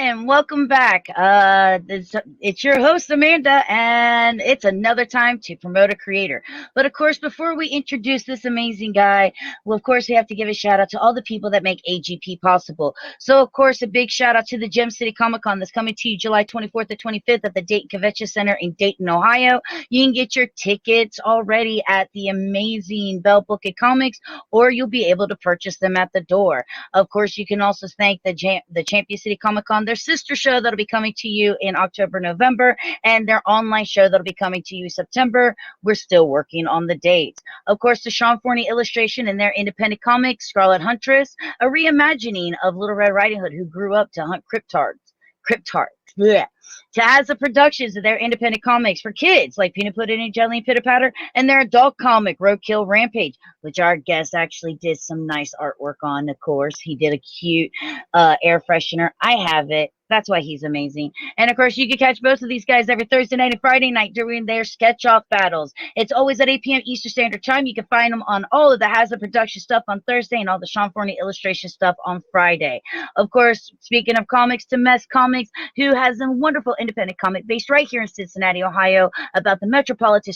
and welcome back. It's your host, Amanda, and it's another time to promote a creator. But of course, before we introduce this amazing guy, well, of course, we have to give a shout out to all the people that make AGP possible. So, of course, a big shout out to the Gem City Comic Con that's coming to you July 24th to 25th at the Dayton Convention Center in Dayton, Ohio. You can get your tickets already at the amazing Bell Book and Comics, or you'll be able to purchase them at the door. Of course, you can also thank the Champion City Comic Con, their sister show that'll be coming to you in October, November, and their online show that'll be coming to you September. We're still working on the dates. Of course, the Sean Forney illustration and their independent comic, Scarlet Huntress, a reimagining of Little Red Riding Hood, who grew up to hunt cryptards. Yeah. Tahazza Productions of their independent comics for kids like Peanut Pudding and Jelly and Pitter Patter, and their adult comic Roadkill Rampage, which our guest actually did some nice artwork on. Of course, he did a cute air freshener. I have it. That's why he's amazing. And of course, you can catch both of these guys every Thursday night and Friday night during their sketch off battles. It's always at 8 p.m. Eastern Standard Time. You can find them on all of the Hazard Production stuff on Thursday and all the Sean Forney illustration stuff on Friday. Of course, speaking of comics, to Mess Comics, who has a wonderful independent comic based right here in Cincinnati, Ohio, about the Metropolitan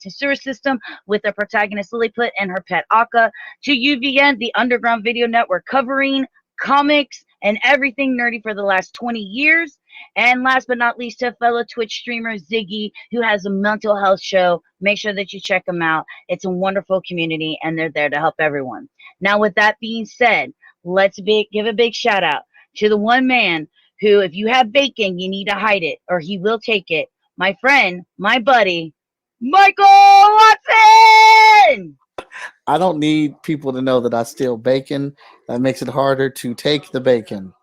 sewer system with their protagonist Lilliput and her pet Akka. To UVN, the Underground Video Network, covering comics and everything nerdy for the last 20 years. And last but not least, to fellow Twitch streamer Ziggy, who has a mental health show. Make sure that you check them out. It's a wonderful community, and they're there to help everyone. Now, with that being said, let's give a big shout out to the one man who, if you have bacon, you need to hide it, or he will take it. My friend, my buddy, Michael Watson! I don't need people to know that I steal bacon. That makes it harder to take the bacon.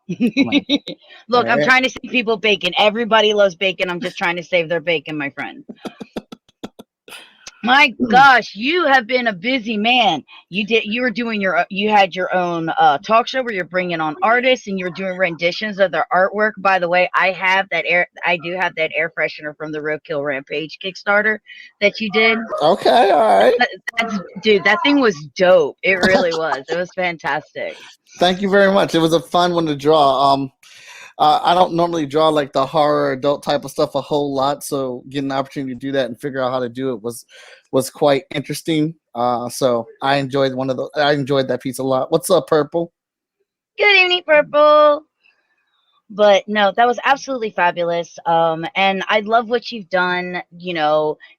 Look, I'm trying to save people bacon. Everybody loves bacon. I'm just trying to save their bacon, my friend. My gosh, you have been a busy man. You had your own talk show where you're bringing on artists and you're doing renditions of their artwork. By the way, I do have that air freshener from the Roadkill Rampage Kickstarter that you did. Okay, all right. Dude, that thing was dope. It really was. It was fantastic. Thank you very much. It was a fun one to draw. I don't normally draw like the horror adult type of stuff a whole lot, so getting the opportunity to do that and figure out how to do it was quite interesting. So I enjoyed that piece a lot. What's up, Purple? Good evening, Purple. But no, that was absolutely fabulous. And I love what you've done,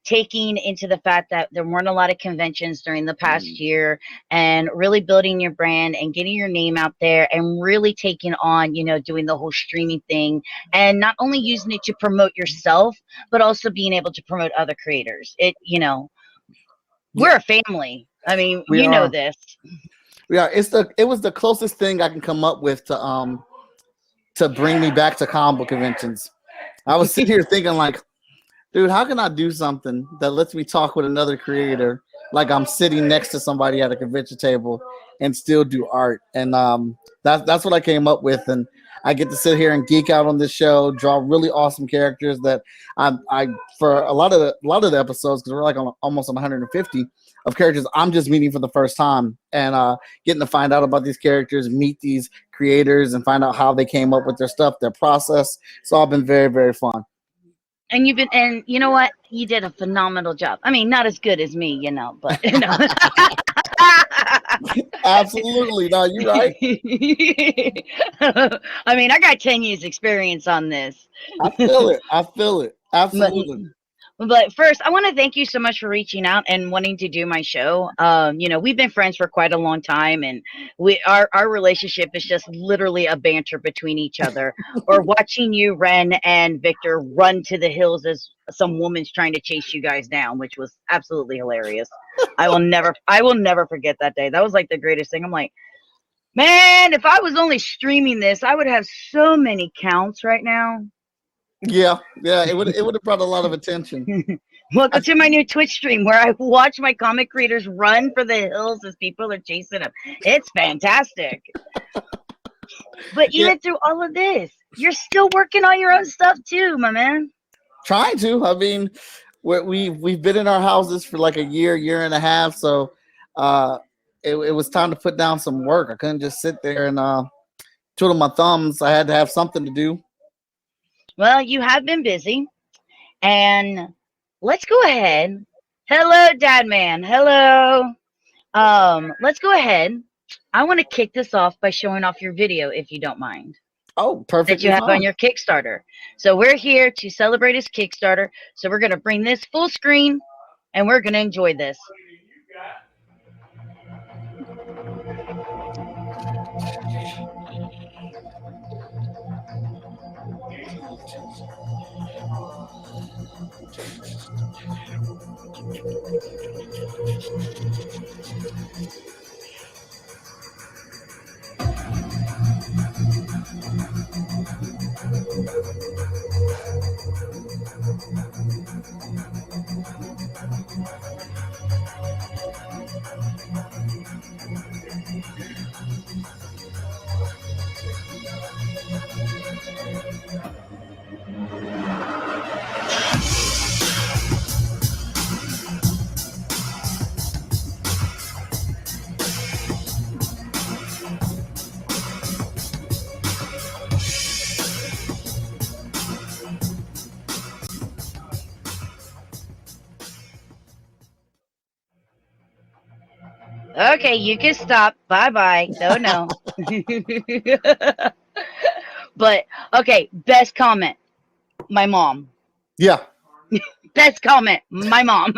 taking into the fact that there weren't a lot of conventions during the past year, and really building your brand and getting your name out there, and really taking on, doing the whole streaming thing, and not only using it to promote yourself, but also being able to promote other creators. We're a family. I mean, you know this. Yeah, it was the closest thing I can come up with to bring me back to comic book conventions. I was sitting here thinking like, dude, how can I do something that lets me talk with another creator like I'm sitting next to somebody at a convention table and still do art? And that's what I came up with. And I get to sit here and geek out on this show, draw really awesome characters that I for a lot of the episodes, because we're like almost on 150 of characters I'm just meeting for the first time, and getting to find out about these characters, meet these creators, and find out how they came up with their stuff, their process. It's all been very, very fun. And you know what? You did a phenomenal job. I mean, not as good as me, but Absolutely. No, you're right. I mean, I got 10 years experience on this. I feel it. Absolutely. But first, I want to thank you so much for reaching out and wanting to do my show. We've been friends for quite a long time, and our relationship is just literally a banter between each other. Or watching you, Ren and Victor, run to the hills as some woman's trying to chase you guys down, which was absolutely hilarious. I will never forget that day. That was like the greatest thing. I'm like, man, if I was only streaming this, I would have so many counts right now. Yeah, it would have brought a lot of attention. Welcome to my new Twitch stream where I watch my comic creators run for the hills as people are chasing them. It's fantastic. But even through all of this, you're still working on your own stuff too, my man. Trying to. I mean, we've been in our houses for like a year and a half, so it was time to put down some work. I couldn't just sit there and twiddle my thumbs. I had to have something to do. Well, you have been busy, and let's go ahead. Hello, Dad Man. Hello. Let's go ahead. I want to kick this off by showing off your video, if you don't mind, Oh, that perfectly you have on fine. your Kickstarter. So we're here to celebrate his Kickstarter. So we're gonna bring this full screen, and we're gonna enjoy this. Okay, you can stop. Bye bye. No, no. But okay, best comment, my mom. Yeah. Best comment, my mom.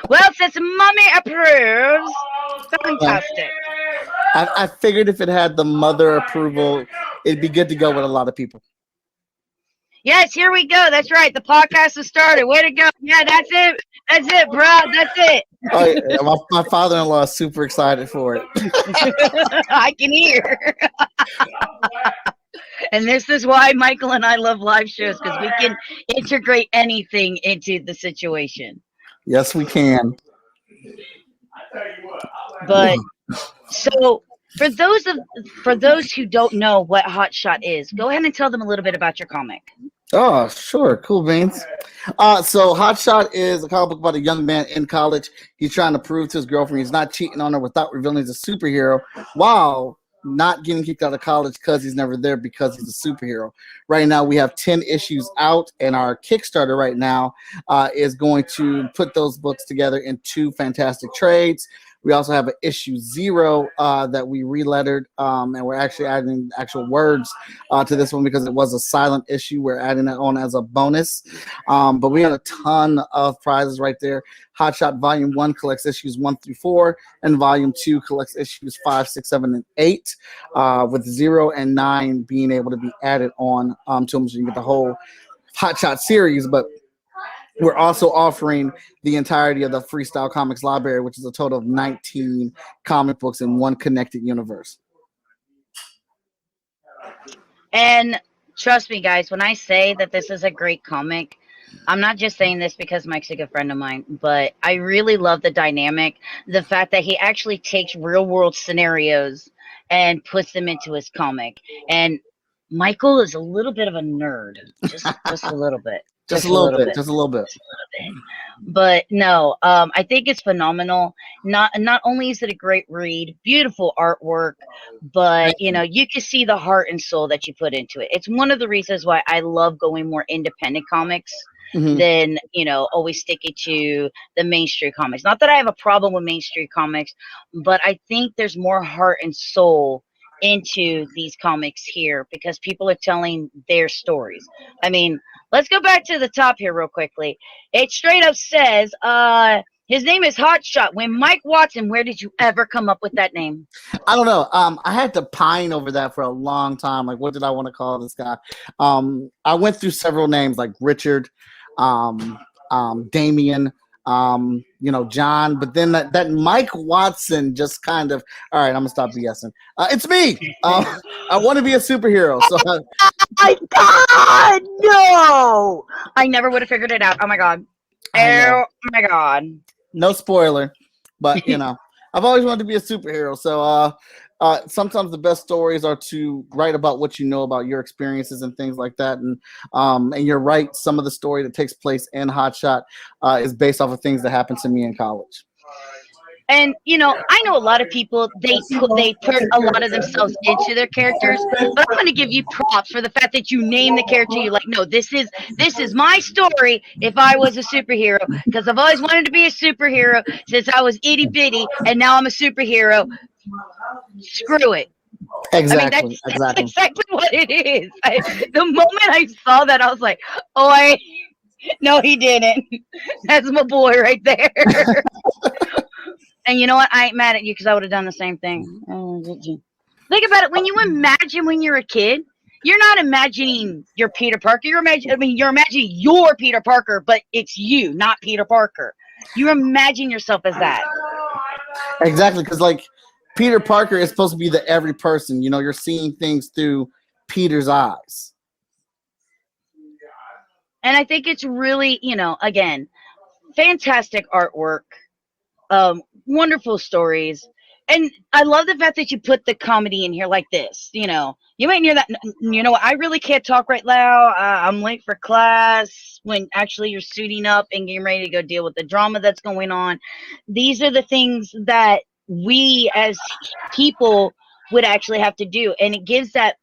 Well, since mommy approves, Yeah. fantastic. I figured if it had the mother approval, it'd be good to go with a lot of people. Yes, here we go. That's right. The podcast has started. Way to go. Yeah, that's it. That's it, bro. That's it. Oh, yeah, my father-in-law is super excited for it. I can hear. And this is why Michael and I love live shows, because we can integrate anything into the situation. Yes, we can. But so for those who don't know what Hotshot is, go ahead and tell them a little bit about your comic. Oh, sure. Cool beans. So Hotshot is a comic book about a young man in college. He's trying to prove to his girlfriend he's not cheating on her without revealing he's a superhero, while not getting kicked out of college because he's never there because he's a superhero. Right now, we have 10 issues out, and our Kickstarter right now is going to put those books together in 2 fantastic trades. We also have an issue 0 that we relettered, and we're actually adding actual words to this one because it was a silent issue. We're adding that on as a bonus. But we had a ton of prizes right there. Hotshot Volume 1 collects issues 1 through 4, and Volume 2 collects issues 5, 6, 7, and 8, with 0 and 9 being able to be added on to them so you can get the whole Hotshot series. But we're also offering the entirety of the Freestyle Komics library, which is a total of 19 comic books in one connected universe. And trust me, guys, when I say that this is a great comic, I'm not just saying this because Mike's a good friend of mine, but I really love the dynamic, the fact that he actually takes real world scenarios and puts them into his comic. And Michael is a little bit of a nerd, just a little bit. Just a little bit. Just a little bit. But no, I think it's phenomenal. Not only is it a great read, beautiful artwork, but you know, you can see the heart and soul that you put into it. It's one of the reasons why I love going more independent comics than, you know, always sticking to the mainstream comics. Not that I have a problem with mainstream comics, but I think there's more heart and soul into these comics here because people are telling their stories. I mean, let's go back to the top here real quickly. It straight up says, his name is Hotshot. When Mike Watson, where did you ever come up with that name? I don't know. I had to pine over that for a long time. Like, what did I want to call this guy? I went through several names like Richard, Damien, you know, John, but then that Mike Watson just kind of, all right, I'm gonna stop BSing. It's me. I want to be a superhero. So My God, no! I never would have figured it out. Oh my God. Oh my God. No spoiler, but you know, I've always wanted to be a superhero. So sometimes the best stories are to write about what you know about your experiences and things like that. And you're right, some of the story that takes place in Hotshot is based off of things that happened to me in college. And I know a lot of people they put a lot of themselves into their characters, but I'm going to give you props for the fact that you name the character. You're like, no, this is my story. If I was a superhero, because I've always wanted to be a superhero since I was itty bitty, and now I'm a superhero. Screw it. I mean, that's exactly what it is. The moment I saw that, I was like, oh, no, he didn't. That's my boy right there. And you know what? I ain't mad at you because I would have done the same thing. Think about it. When you imagine when you're a kid, you're not imagining you're Peter Parker. You're imagining you're Peter Parker, but it's you, not Peter Parker. You imagine yourself as that. Exactly, because like Peter Parker is supposed to be the every person. You're seeing things through Peter's eyes. And I think it's really, again, fantastic artwork. Wonderful stories, and I love the fact that you put the comedy in here like this. You might hear that. I really can't talk right now. I'm late for class. When actually you're suiting up and getting ready to go deal with the drama that's going on. These are the things that we as people would actually have to do, and it gives that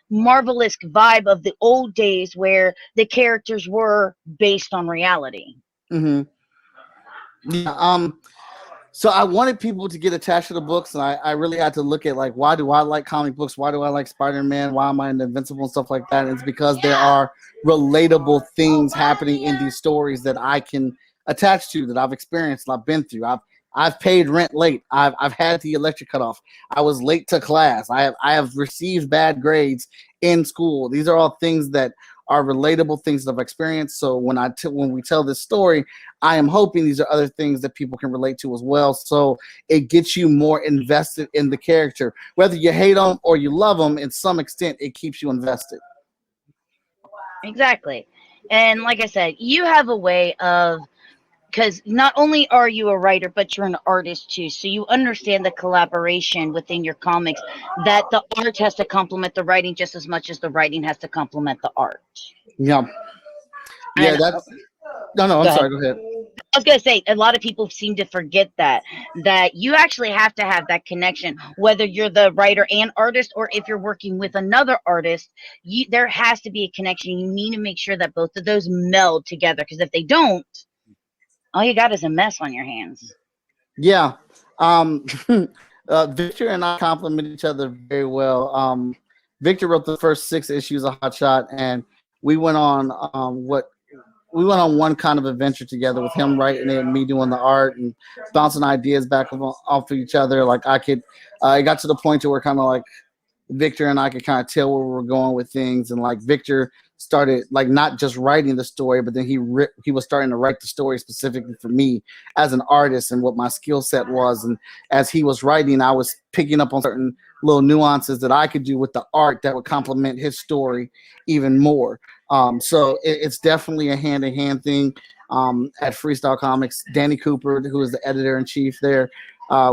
marvelous vibe of the old days where the characters were based on reality. Mm-hmm. Yeah. So I wanted people to get attached to the books, and I really had to look at, like, why do I like comic books? Why do I like Spider-Man? Why am I into Invincible and stuff like that? And it's because there are relatable things happening in these stories that I can attach to, that I've experienced, I've been through. I've paid rent late. I've had the electric cut off. I was late to class. I have received bad grades in school. These are all things that are relatable, things that I've experienced. So when we tell this story, I am hoping these are other things that people can relate to as well. So it gets you more invested in the character. Whether you hate them or you love them, in some extent, it keeps you invested. Exactly. And like I said, you have a way of, because not only are you a writer, but you're an artist too. So you understand the collaboration within your comics, that the art has to complement the writing just as much as the writing has to complement the art. Yeah. Yeah, And, that's... No, I'm sorry. Go ahead. I was going to say, a lot of people seem to forget that you actually have to have that connection, whether you're the writer and artist, or if you're working with another artist, there has to be a connection. You need to make sure that both of those meld together, because if they don't, all you got is a mess on your hands. Yeah. Victor and I complement each other very well. Victor wrote the first 6 issues of Hotshot, and we went on one kind of adventure together, with him writing it and me doing the art and bouncing ideas back off of each other. Like it got to the point to where kind of like Victor and I could kind of tell where we were going with things, and like Victor started like not just writing the story, but then he was starting to write the story specifically for me as an artist and what my skill set was. And as he was writing, I was picking up on certain little nuances that I could do with the art that would complement his story even more. So it's definitely a hand-in-hand thing. At Freestyle Komics, Danny Cooper, who is the editor-in-chief there,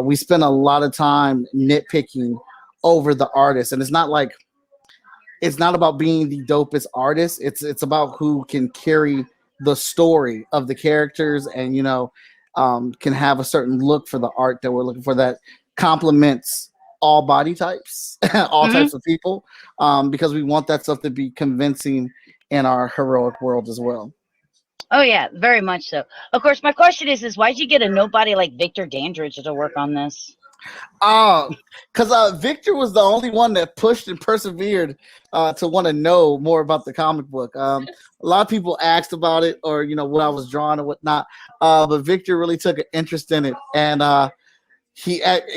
we spend a lot of time nitpicking over the artist, and it's not about being the dopest artist. It's about who can carry the story of the characters, and can have a certain look for the art that we're looking for that complements all body types, all types of people, because we want that stuff to be convincing in our heroic world as well. Oh yeah, very much so. Of course, my question is why'd you get a nobody like Victor Dandridge to work on this? Because Victor was the only one that pushed and persevered to want to know more about the comic book. A lot of people asked about it, or what I was drawing or whatnot, but Victor really took an interest in it, and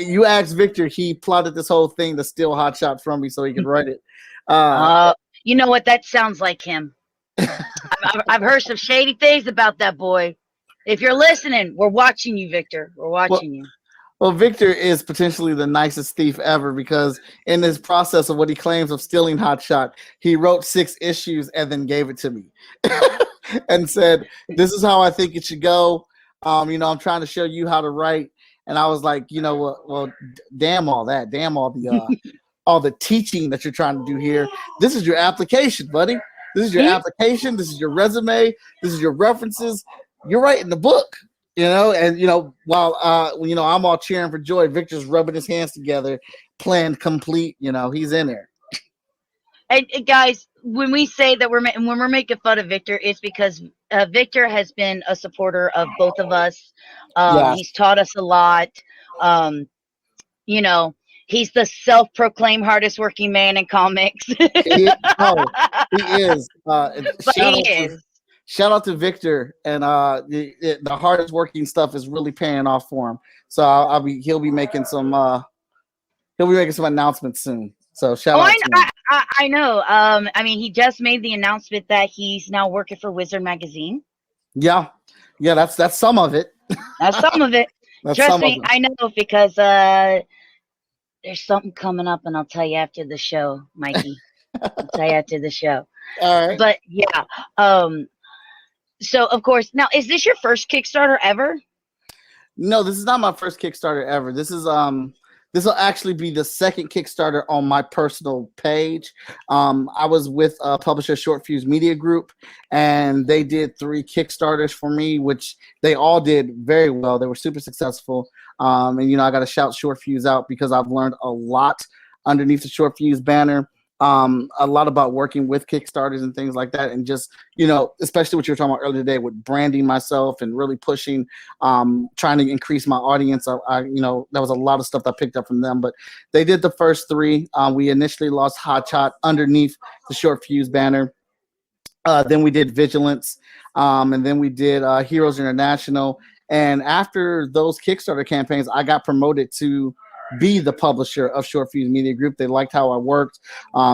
you asked Victor, he plotted this whole thing to steal Hotshot from me so he could write it. You know what? That sounds like him. I've heard some shady things about that boy. If you're listening, we're watching you, Victor. We're watching you. Well, Victor is potentially the nicest thief ever, because in this process of what he claims of stealing Hotshot, he wrote 6 issues and then gave it to me and said, "This is how I think it should go. I'm trying to show you how to write." And I was like, well, damn all that, damn all the teaching that you're trying to do here. This is your application, buddy. This is your application. This is your resume. This is your references. You're writing the book. And while I'm all cheering for joy, Victor's rubbing his hands together, plan complete. He's in there. And guys, when we say that when we're making fun of Victor, it's because Victor has been a supporter of both of us. Yeah. He's taught us a lot. He's the self-proclaimed hardest working man in comics. He is. Shout out to Victor, and the hardest working stuff is really paying off for him. So he'll be making some announcements soon. So shout out to him. I know. He just made the announcement that he's now working for Wizard Magazine. Yeah, that's some of it. That's some of it. Trust me, I know, because there's something coming up, and I'll tell you after the show, Mikey. I'll tell you after the show. All right. But yeah. So of course, now is this your first Kickstarter ever? No, this is not my first Kickstarter ever. This will actually be the second Kickstarter on my personal page. I was with publisher Short Fuse Media Group, and they did 3 Kickstarters for me, which they all did very well. They were super successful. And I got to shout Short Fuse out because I've learned a lot underneath the Short Fuse banner. A lot about working with Kickstarters and things like that, and just especially what you were talking about earlier today with branding myself and really pushing, trying to increase my audience. That was a lot of stuff that I picked up from them. But they did the first 3. We initially lost Hotshot underneath the Short Fuse banner. Then we did Vigilance, and then we did Heroes International. And after those Kickstarter campaigns, I got promoted to be the publisher of Short Fuse Media Group. They liked how I worked.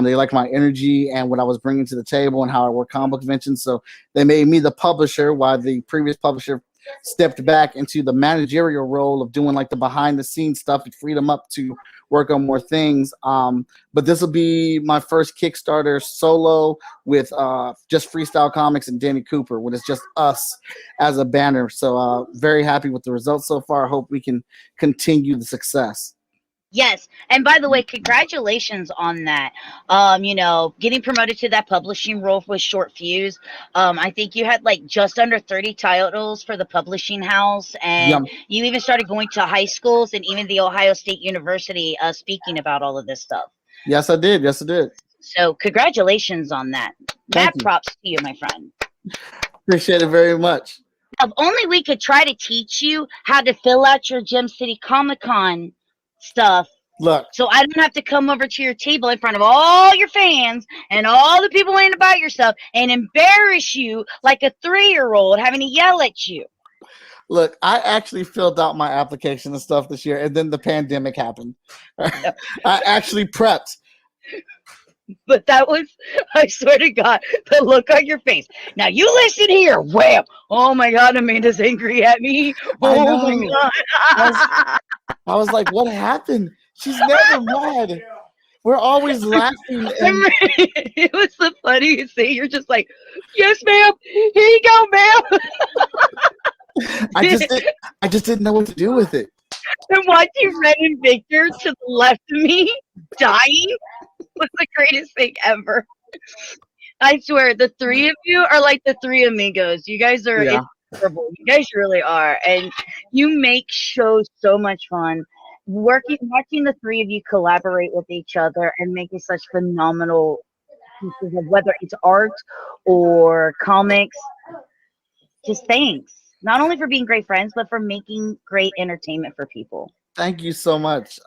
They liked my energy and what I was bringing to the table and how I work comic book conventions. So they made me the publisher, while the previous publisher stepped back into the managerial role of doing like the behind the scenes stuff and freed them up to work on more things. But this will be my first Kickstarter solo with just Freestyle Komics and Danny Cooper, when it's just us as a banner. So very happy with the results so far. I hope we can continue the success. Yes. And by the way, congratulations on that. Getting promoted to that publishing role with Short Fuse. I think you had like just under 30 titles for the publishing house. And you even started going to high schools and even the Ohio State University speaking about all of this stuff. Yes, I did. So congratulations on that. Mad props to you, my friend. Appreciate it very much. If only we could try to teach you how to fill out your Gem City Comic-Con stuff. Look, so I don't have to come over to your table in front of all your fans and all the people in about your stuff and embarrass you like a 3-year-old having to yell at you. Look, I actually filled out my application and stuff this year, and then the pandemic happened. I actually prepped. But that was, I swear to God, the look on your face. Now you listen here. Wham! Oh my God, Amanda's angry at me. Oh my God. I was like, what happened? She's never mad. We're always laughing. It was the funniest thing. You're just like, yes, ma'am. Here you go, ma'am. I just didn't know what to do with it. And watching Red and Victor to the left of me dying was the greatest thing ever. I swear, the 3 of you are like the 3 amigos. You guys are incredible. You guys really are. And you make shows so much fun. Watching the 3 of you collaborate with each other and making such phenomenal pieces of whether it's art or comics. Just thanks. Not only for being great friends, but for making great entertainment for people. Thank you so much.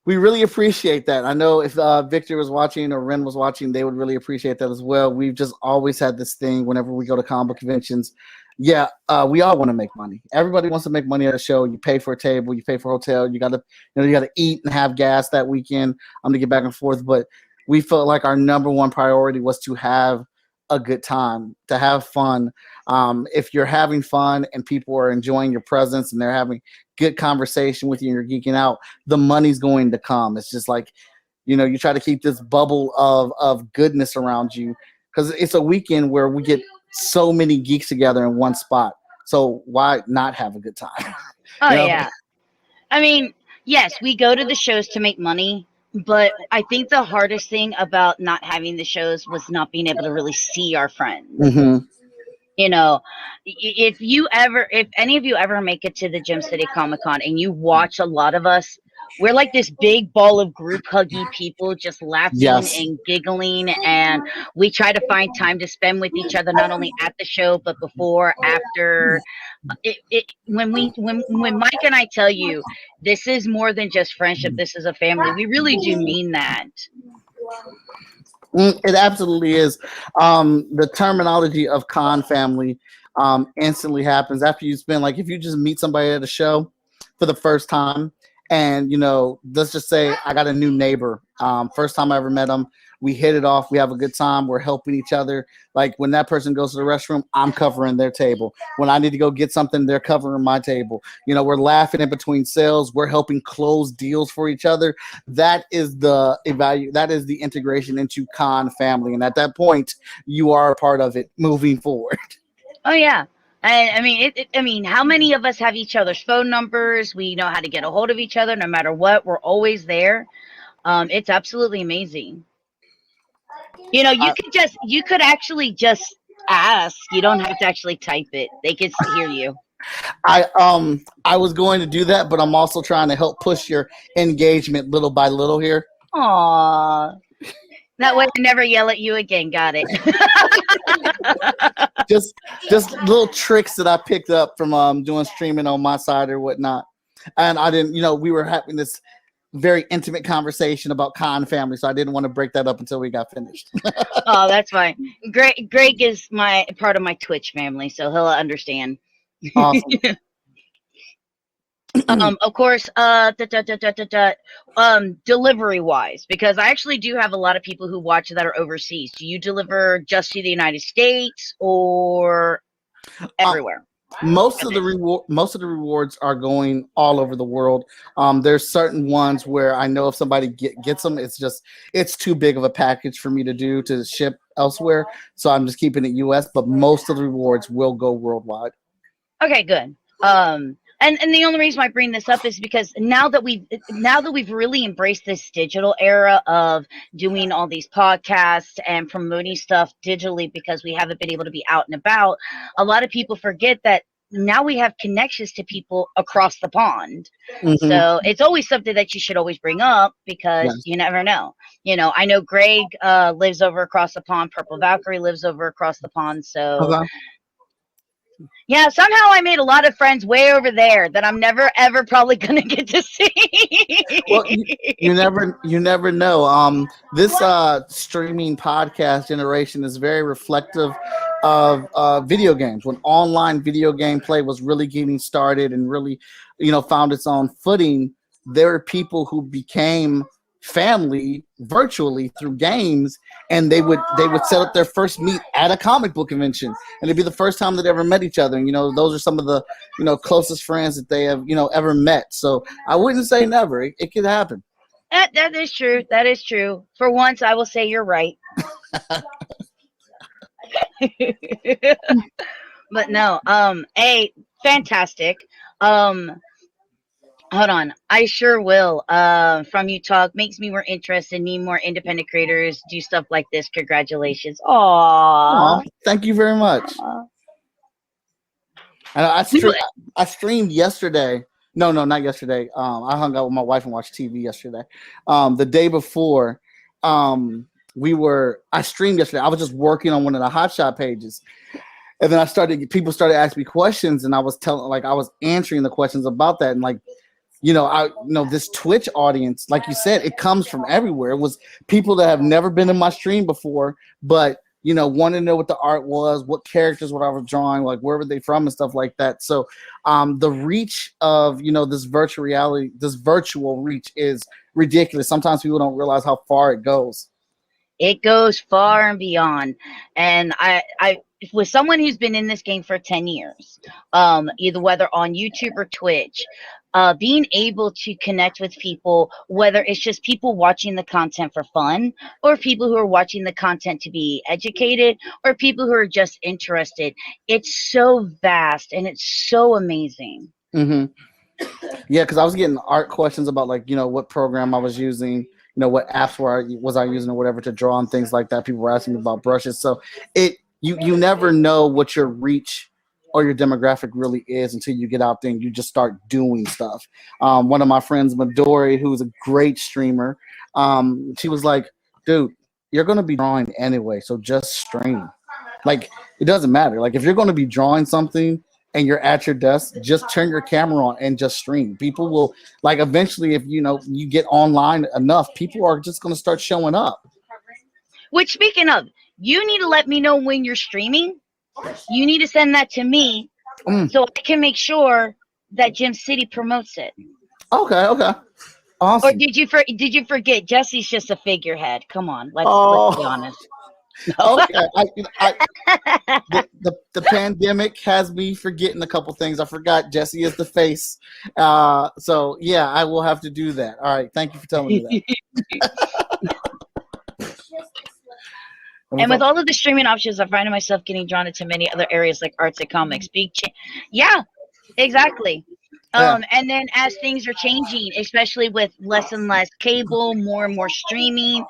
We really appreciate that. I know if Victor was watching or Ren was watching, they would really appreciate that as well. We've just always had this thing whenever we go to comic book conventions. We all want to make money. Everybody wants to make money at a show. You pay for a table, you pay for a hotel, you gotta eat and have gas that weekend to get back and forth. But we felt like our number one priority was to have a good time, to have fun. If you're having fun and people are enjoying your presence and they're having good conversation with you and you're geeking out, the money's going to come. It's just like, you try to keep this bubble of goodness around you, because it's a weekend where we get so many geeks together in one spot. So why not have a good time? Oh, yeah. I mean, yes, we go to the shows to make money, but I think the hardest thing about not having the shows was not being able to really see our friends. Mm-hmm. You know, if any of you ever make it to the Gem City Comic Con and you watch a lot of us, we're like this big ball of group huggy people just laughing Yes. and giggling, and we try to find time to spend with each other, not only at the show but before, after. When Mike and I tell you this is more than just friendship, this is a family, we really do mean that. It absolutely is. The terminology of con family instantly happens after you spend, like, if you just meet somebody at a show for the first time, and let's just say I got a new neighbor. First time I ever met him, we hit it off. We have a good time. We're helping each other. Like, when that person goes to the restroom, I'm covering their table. When I need to go get something, they're covering my table. We're laughing in between sales. We're helping close deals for each other. That is the That is the integration into con family. And at that point, you are a part of it moving forward. Oh yeah. I mean, how many of us have each other's phone numbers? We know how to get a hold of each other no matter what. We're always there. It's absolutely amazing. You could actually just ask. You don't have to actually type it. They can hear you. I was going to do that, but I'm also trying to help push your engagement little by little here. Aw. That way I never yell at you again. Got it. just little tricks that I picked up from doing streaming on my side or whatnot. And I didn't, we were having this very intimate conversation about con family, so I didn't want to break that up until we got finished. Oh, that's fine. Greg is my part of my Twitch family, so he'll understand. Awesome. Of course, delivery wise, because I actually do have a lot of people who watch that are overseas. Do you deliver just to the United States or everywhere? Most of the rewards are going all over the world. There's certain ones where I know if somebody gets them, it's too big of a package for me to ship elsewhere. So I'm just keeping it US, but most of the rewards will go worldwide. Okay, good. And the only reason I bring this up is because now that we've really embraced this digital era of doing all these podcasts and promoting stuff digitally, because we haven't been able to be out and about, a lot of people forget that now we have connections to people across the pond. Mm-hmm. So it's always something that you should always bring up, because you never know. I know Greg lives over across the pond. Purple Valkyrie lives over across the pond. So yeah, somehow I made a lot of friends way over there that I'm never ever probably gonna get to see. Well, you never know. This streaming podcast generation is very reflective of video games. When online video game play was really getting started and really, found its own footing, there were people who became family virtually through games, and they would set up their first meet at a comic book convention, and it'd be the first time they'd ever met each other. And those are some of the closest friends that they have ever met. So I wouldn't say never. It could happen. That is true. That is true. For once, I will say you're right. But no, fantastic. Hold on, I sure will. From you talk makes me more interested. Need more independent creators do stuff like this. Congratulations! Aww. Thank you very much. I streamed yesterday. No, not yesterday. I hung out with my wife and watched TV yesterday. The day before, I streamed yesterday. I was just working on one of the Hotshot pages. And then people started asking me questions, and I was answering the questions about that. And this Twitch audience, like you said, it comes from everywhere. It was people that have never been in my stream before, but wanted to know what the art was, what characters, what I was drawing, like where were they from and stuff like that. So the reach of this virtual reality, this virtual reach is ridiculous. Sometimes people don't realize how far it goes. It goes far and beyond. And I with someone who's been in this game for 10 years, either whether on YouTube or Twitch, being able to connect with people, whether it's just people watching the content for fun, or people who are watching the content to be educated, or people who are just interested, it's so vast and it's so amazing. Mm-hmm. Yeah, because I was getting art questions about what program I was using, what apps was I using or whatever to draw and things like that. People were asking me about brushes. So you never know what your reach or your demographic really is until you get out there and you just start doing stuff. One of my friends, Midori, who's a great streamer, she was like, dude, you're going to be drawing anyway, so just stream. Like, it doesn't matter. Like, if you're going to be drawing something and you're at your desk, just turn your camera on and just stream. People will, like, eventually, if you get online enough, people are just going to start showing up. Which, speaking of, you need to let me know when you're streaming. You need to send that to me so I can make sure that Gem City promotes it. Okay. Awesome. Or did you forget? Jesse's just a figurehead. Come on, let's be honest. Okay. The pandemic has me forgetting a couple things. I forgot Jesse is the face. So yeah, I will have to do that. All right. Thank you for telling me that. And with all of the streaming options, I'm finding myself getting drawn into many other areas like arts and comics. Yeah, exactly. Yeah. And then as things are changing, especially with less and less cable, more and more streaming,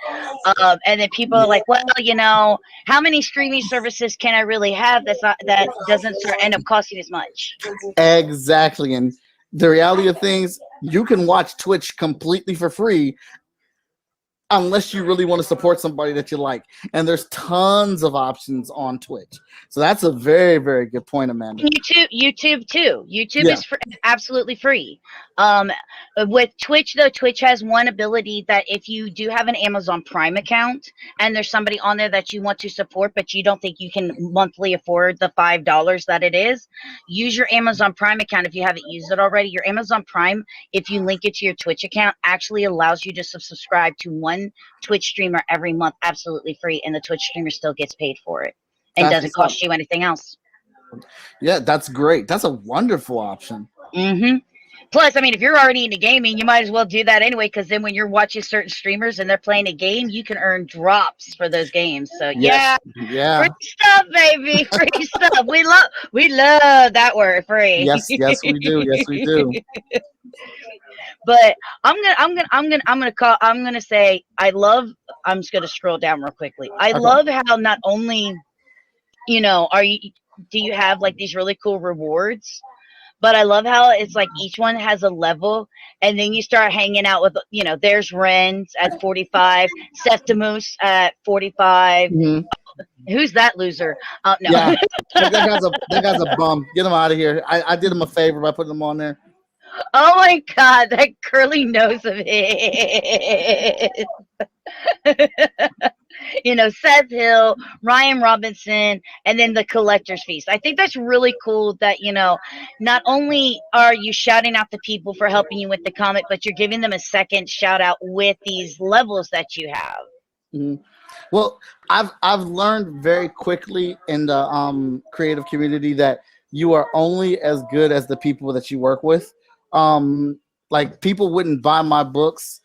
and then people are like, well, how many streaming services can I really have that doesn't end up costing as much? Exactly. And the reality of things, you can watch Twitch completely for free unless you really want to support somebody that you like. And there's tons of options on Twitch. So that's a very, very good point, Amanda. YouTube too. YouTube is absolutely free. With Twitch, though, Twitch has one ability that if you do have an Amazon Prime account and there's somebody on there that you want to support, but you don't think you can monthly afford the $5 that it is, use your Amazon Prime account if you haven't used it already. Your Amazon Prime, if you link it to your Twitch account, actually allows you to subscribe to one Twitch streamer every month absolutely free, and the Twitch streamer still gets paid for it and doesn't cost you anything else. Yeah, that's great. That's a wonderful option. Plus, I mean, if you're already into gaming, you might as well do that anyway, because then when you're watching certain streamers and they're playing a game, you can earn drops for those games. So yeah, free stuff, baby, free stuff. We love that word, free. Yes, we do. Yes, we do. But I'm gonna say I'm just gonna scroll down real quickly. I love how not only do you have like these really cool rewards, but I love how it's like each one has a level, and then you start hanging out with there's Renz at 45, Septimus at 45. Who's that loser? No. Yeah, that guy's a bum. Get him out of here. I did him a favor by putting him on there. Oh my God, that curly nose of his. Seth Hill, Ryan Robinson, and then the Collector's Feast. I think that's really cool that, not only are you shouting out the people for helping you with the comic, but you're giving them a second shout out with these levels that you have. Well, I've learned very quickly in the creative community that you are only as good as the people that you work with. Like, people wouldn't buy my books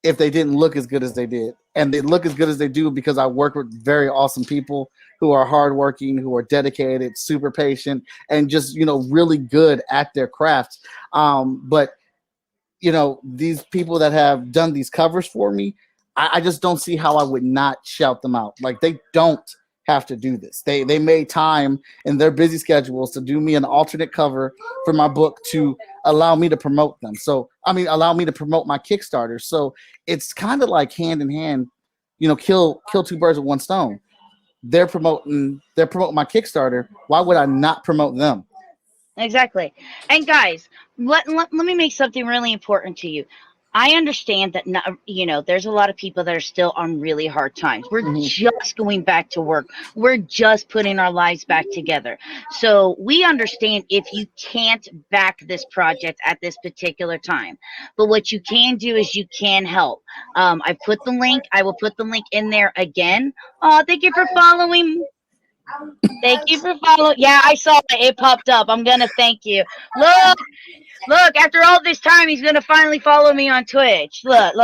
if they didn't look as good as they did. And they look as good as they do because I work with very awesome people who are hardworking, who are dedicated, super patient, and just, really good at their craft. But these people that have done these covers for me, I just don't see how I would not shout them out. Like, they don't have to do this. They made time in their busy schedules to do me an alternate cover for my book to allow me to promote them. So, allow me to promote my Kickstarter. So it's kind of like hand in hand, kill two birds with one stone. They're promoting my Kickstarter. Why would I not promote them? Exactly. And guys, let me make something really important to you. I understand that there's a lot of people that are still on really hard times. We're just going back to work. We're just putting our lives back together. So we understand if you can't back this project at this particular time. But what you can do is you can help. I put the link. I will put the link in there again. Oh, thank you for following. Thank you for following. Yeah, I saw it popped up. I'm going to thank you. Look, after all this time, he's going to finally follow me on Twitch. Look.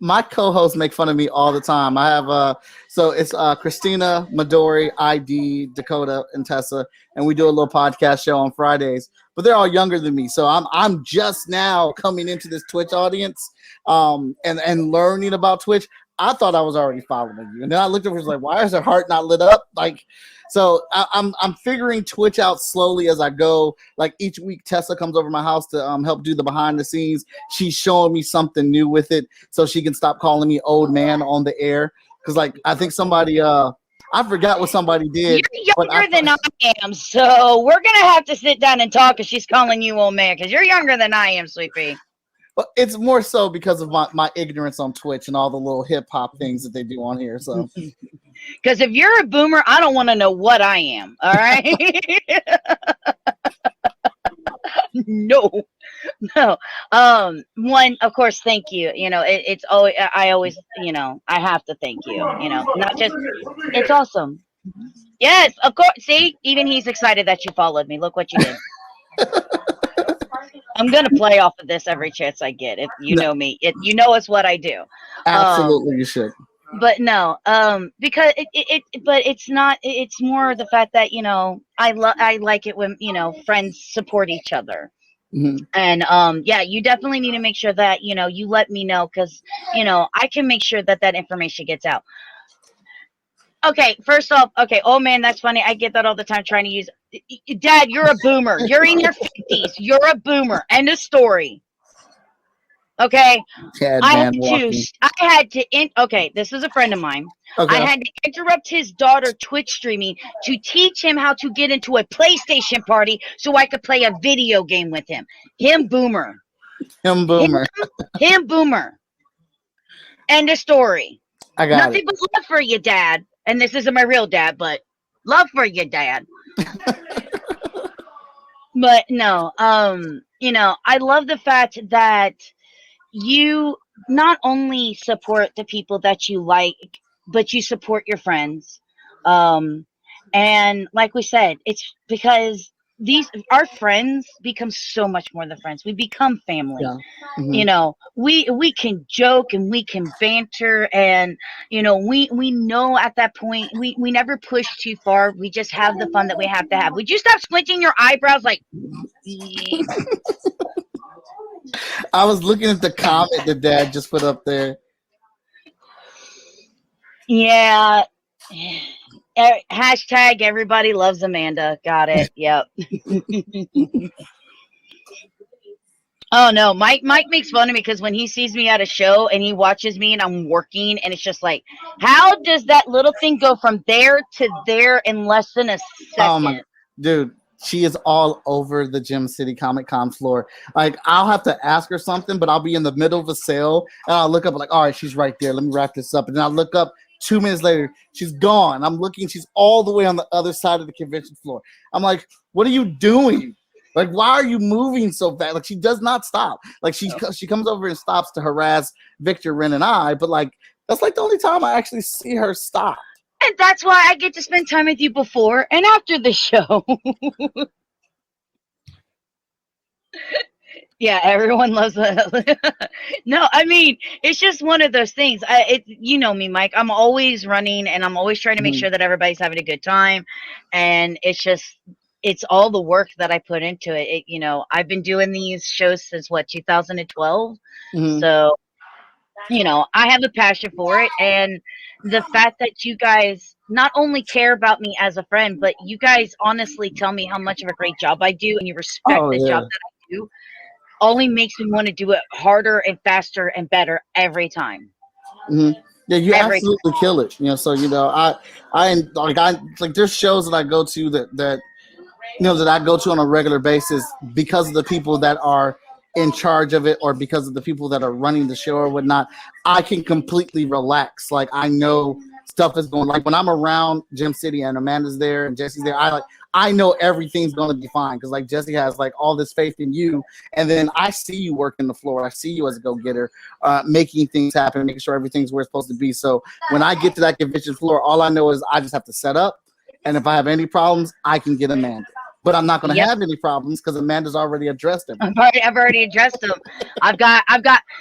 My co-hosts make fun of me all the time. I have so it's Christina, Midori, ID, Dakota, and Tessa, and we do a little podcast show on Fridays. But they're all younger than me, so I'm just now coming into this Twitch audience and learning about Twitch. I thought I was already following you, and then I looked over and was like, why is her heart not lit up? Like, so I'm figuring Twitch out slowly as I go. Like each week, Tessa comes over my house to help do the behind the scenes. She's showing me something new with it, so she can stop calling me old man on the air. Because like I think somebody I forgot what somebody did. You're younger than I am, so we're gonna have to sit down and talk. Because she's calling you old man, because you're younger than I am, Sweet Pea. But it's more so because of my ignorance on Twitch and all the little hip hop things that they do on here. So, because if you're a boomer, I don't want to know what I am. All right. No. One, of course, thank you. You know, it's always, I always, you know, I have to thank you. You know, not just, it's awesome. Yes, of course. See, even he's excited that you followed me. Look what you did. I'm gonna play off of this every chance I get. If you know me, you know it's what I do. Absolutely, you should. But no, because but it's not. It's more the fact that, you know, I like it when, you know, friends support each other. Mm-hmm. And yeah, you definitely need to make sure that, you know, you let me know, because, you know, I can make sure that that information gets out. Okay, first off, okay, oh man, that's funny. I get that all the time, trying to use, Dad, you're a boomer. You're in your 50s. You're a boomer. End of story. Okay, I had to, okay, this is a friend of mine. Okay. I had to interrupt his daughter Twitch streaming to teach him how to get into a PlayStation party so I could play a video game with him. Him boomer. Him boomer. Him boomer. End of story. I got nothing but love for you, Dad. And this isn't my real dad, but love for you, Dad. But no, you know, I love the fact that you not only support the people that you like, but you support your friends. And like we said, it's because our friends become so much more than friends. We become family. Yeah. Mm-hmm. You know, we can joke and we can banter, and you know, we know at that point we never push too far. We just have the fun that we have to have. Would you stop squinting your eyebrows like? I was looking at the comment that Dad just put up there. Yeah. Hashtag everybody loves Amanda. Got it. Yep. Oh no, Mike makes fun of me because when he sees me at a show and he watches me and I'm working, and it's just like, how does that little thing go from there to there in less than a second? Oh my dude. She is all over the Gem City Comic Con floor. Like, I'll have to ask her something, but I'll be in the middle of a sale and I'll look up like, all right, she's right there. Let me wrap this up. And then I'll look up 2 minutes later, she's gone. I'm looking, she's all the way on the other side of the convention floor. I'm like, what are you doing? Like, why are you moving so fast? Like, she does not stop. Like, she comes over and stops to harass Victor, Ren, and I, but like, that's like the only time I actually see her stop. And that's why I get to spend time with you before and after the show. Yeah, everyone loves that. No, I mean, it's just one of those things. You know me, Mike. I'm always running, and I'm always trying to make sure that everybody's having a good time. And it's all the work that I put into it. You know, I've been doing these shows since 2012. Mm-hmm. So, you know, I have a passion for it, and the fact that you guys not only care about me as a friend, but you guys honestly tell me how much of a great job I do, and you respect the job that I do, only makes me want to do it harder and faster and better every time. Mm-hmm. Yeah, you absolutely kill it. You know, so you know, I like there's shows that I go to that you know that I go to on a regular basis because of the people that are in charge of it, or because of the people that are running the show or whatnot. I can completely relax. Like, I know stuff is going, like when I'm around Gem City and Amanda's there and Jesse's there, I know everything's going to be fine, because like Jesse has like all this faith in you, and then I see you working the floor. I see you as a go-getter, making things happen, making sure everything's where it's supposed to be. So when I get to that convention floor, all I know is I just have to set up, and if I have any problems, I can get Amanda. But I'm not going to have any problems because Amanda's already addressed them. I've already addressed them. I've got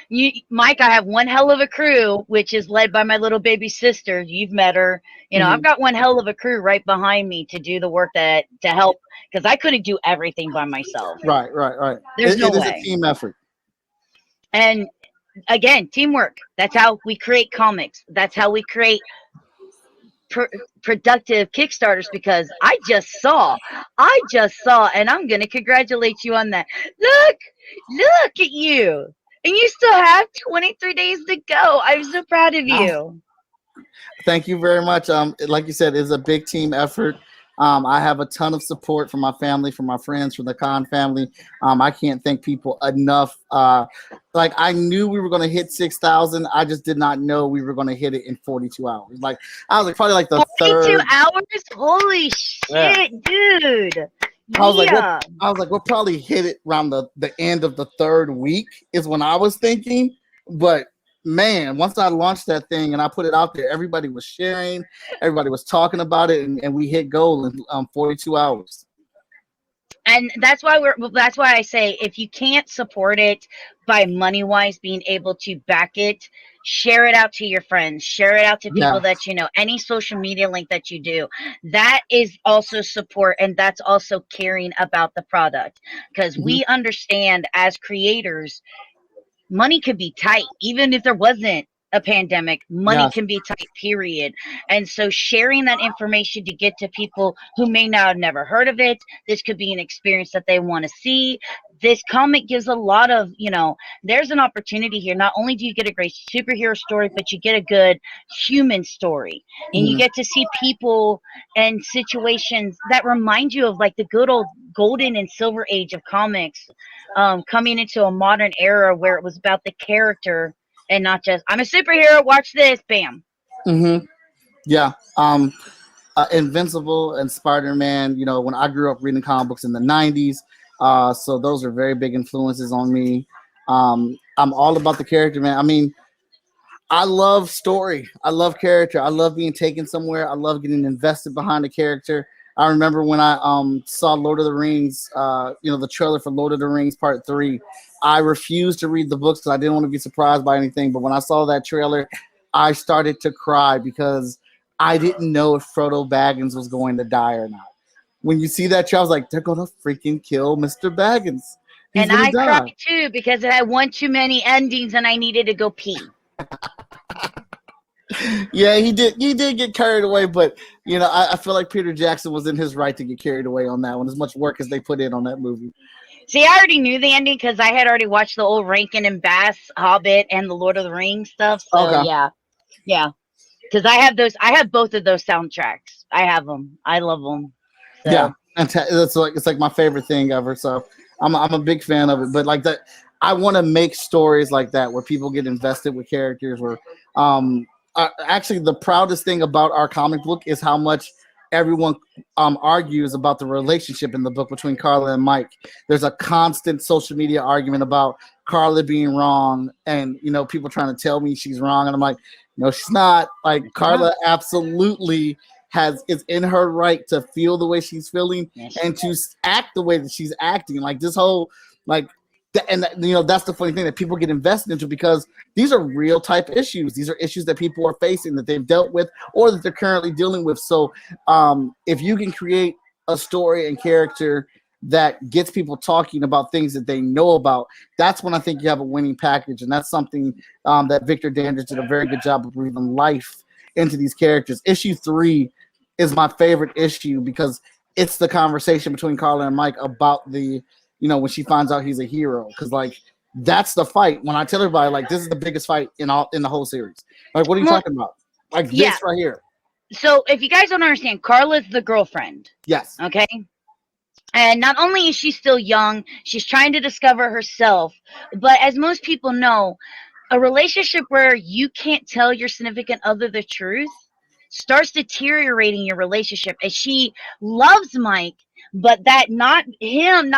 you, Mike. I have one hell of a crew, which is led by my little baby sister. You've met her. You know, I've got one hell of a crew right behind me to do the work to help, because I couldn't do everything by myself. Right. There's no way. It is a team effort. And again, teamwork. That's how we create comics. That's how we create productive Kickstarters, because I just saw, and I'm going to congratulate you on that. Look at you. And you still have 23 days to go. I'm so proud of you. Thank you very much. Like you said, it's a big team effort. I have a ton of support from my family, from my friends, from the Khan family. I can't thank people enough. Like, I knew we were going to hit 6,000. I just did not know we were going to hit it in 42 hours. Like, I was like probably like the 42 third. hours? Holy shit, dude. I was like, we'll probably hit it around the end of the third week is when I was thinking. But man, once I launched that thing and I put it out there, everybody was sharing, everybody was talking about it, and we hit goal in 42 hours. And that's why I say, if you can't support it by money wise, being able to back it, share it out to your friends, share it out to people that you know, any social media link that you do, that is also support, and that's also caring about the product, because we understand as creators, money could be tight. Even if there wasn't a pandemic, money can be tight, period. And so sharing that information to get to people who may not have never heard of it, this could be an experience that they want to see. This comic gives a lot of, you know, there's an opportunity here. Not only do you get a great superhero story, but you get a good human story, and you get to see people and situations that remind you of like the good old golden and silver age of comics, coming into a modern era where it was about the character and not just, I'm a superhero, watch this, bam. Yeah. Invincible and Spider-Man, you know, when I grew up reading comic books in the 90s, so those are very big influences on me. I'm all about the character, man. I mean, I love story. I love character. I love being taken somewhere. I love getting invested behind a character. I remember when I saw Lord of the Rings, you know, the trailer for Lord of the Rings Part 3. I refused to read the books because I didn't want to be surprised by anything. But when I saw that trailer, I started to cry because I didn't know if Frodo Baggins was going to die or not. When you see that trailer, I was like, they're going to freaking kill Mr. Baggins. He's and gonna I die. cried too, because it had one too many endings and I needed to go pee. Yeah, he did get carried away, but you know, I feel like Peter Jackson was in his right to get carried away on that one, as much work as they put in on that movie. See, I already knew the ending because I had already watched the old Rankin and Bass Hobbit and the Lord of the Rings stuff. So Okay. yeah, because I have both of those soundtracks. I have them. I love them. So. Yeah, it's like my favorite thing ever. So I'm a big fan of it. But like that, I want to make stories like that where people get invested with characters. Where actually the proudest thing about our comic book is how much everyone argues about the relationship in the book between Carla and Mike. There's a constant social media argument about Carla being wrong, and you know, people trying to tell me she's wrong, and I'm like, no, she's not. Like, Carla absolutely is in her right to feel the way she's feeling and to act the way that she's acting. Like, this whole you know, that's the funny thing that people get invested into, because these are real type issues. These are issues that people are facing, that they've dealt with, or that they're currently dealing with. So if you can create a story and character that gets people talking about things that they know about, that's when I think you have a winning package. And that's something that Victor Dandridge did a very good job of breathing life into these characters. Issue 3 is my favorite issue because it's the conversation between Carla and Mike about you know, when she finds out he's a hero. Because like, that's the fight. When I tell everybody, like, this is the biggest fight in the whole series. Like, what are you talking about? Like, this right here. So if you guys don't understand, Carla's the girlfriend. Yes. Okay. And not only is she still young, she's trying to discover herself. But as most people know, a relationship where you can't tell your significant other the truth starts deteriorating your relationship. As she loves Mike, but that not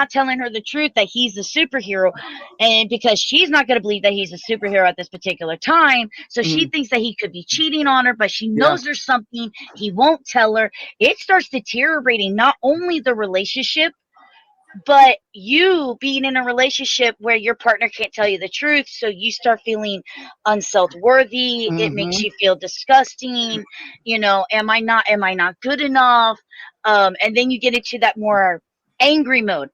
telling her the truth that he's a superhero, and because she's not going to believe that he's a superhero at this particular time, so she thinks that he could be cheating on her, but she knows there's something he won't tell her. It starts deteriorating not only the relationship, but you being in a relationship where your partner can't tell you the truth, so you start feeling unself-worthy. It makes you feel disgusting. You know, am I not good enough? And then you get into that more angry mode.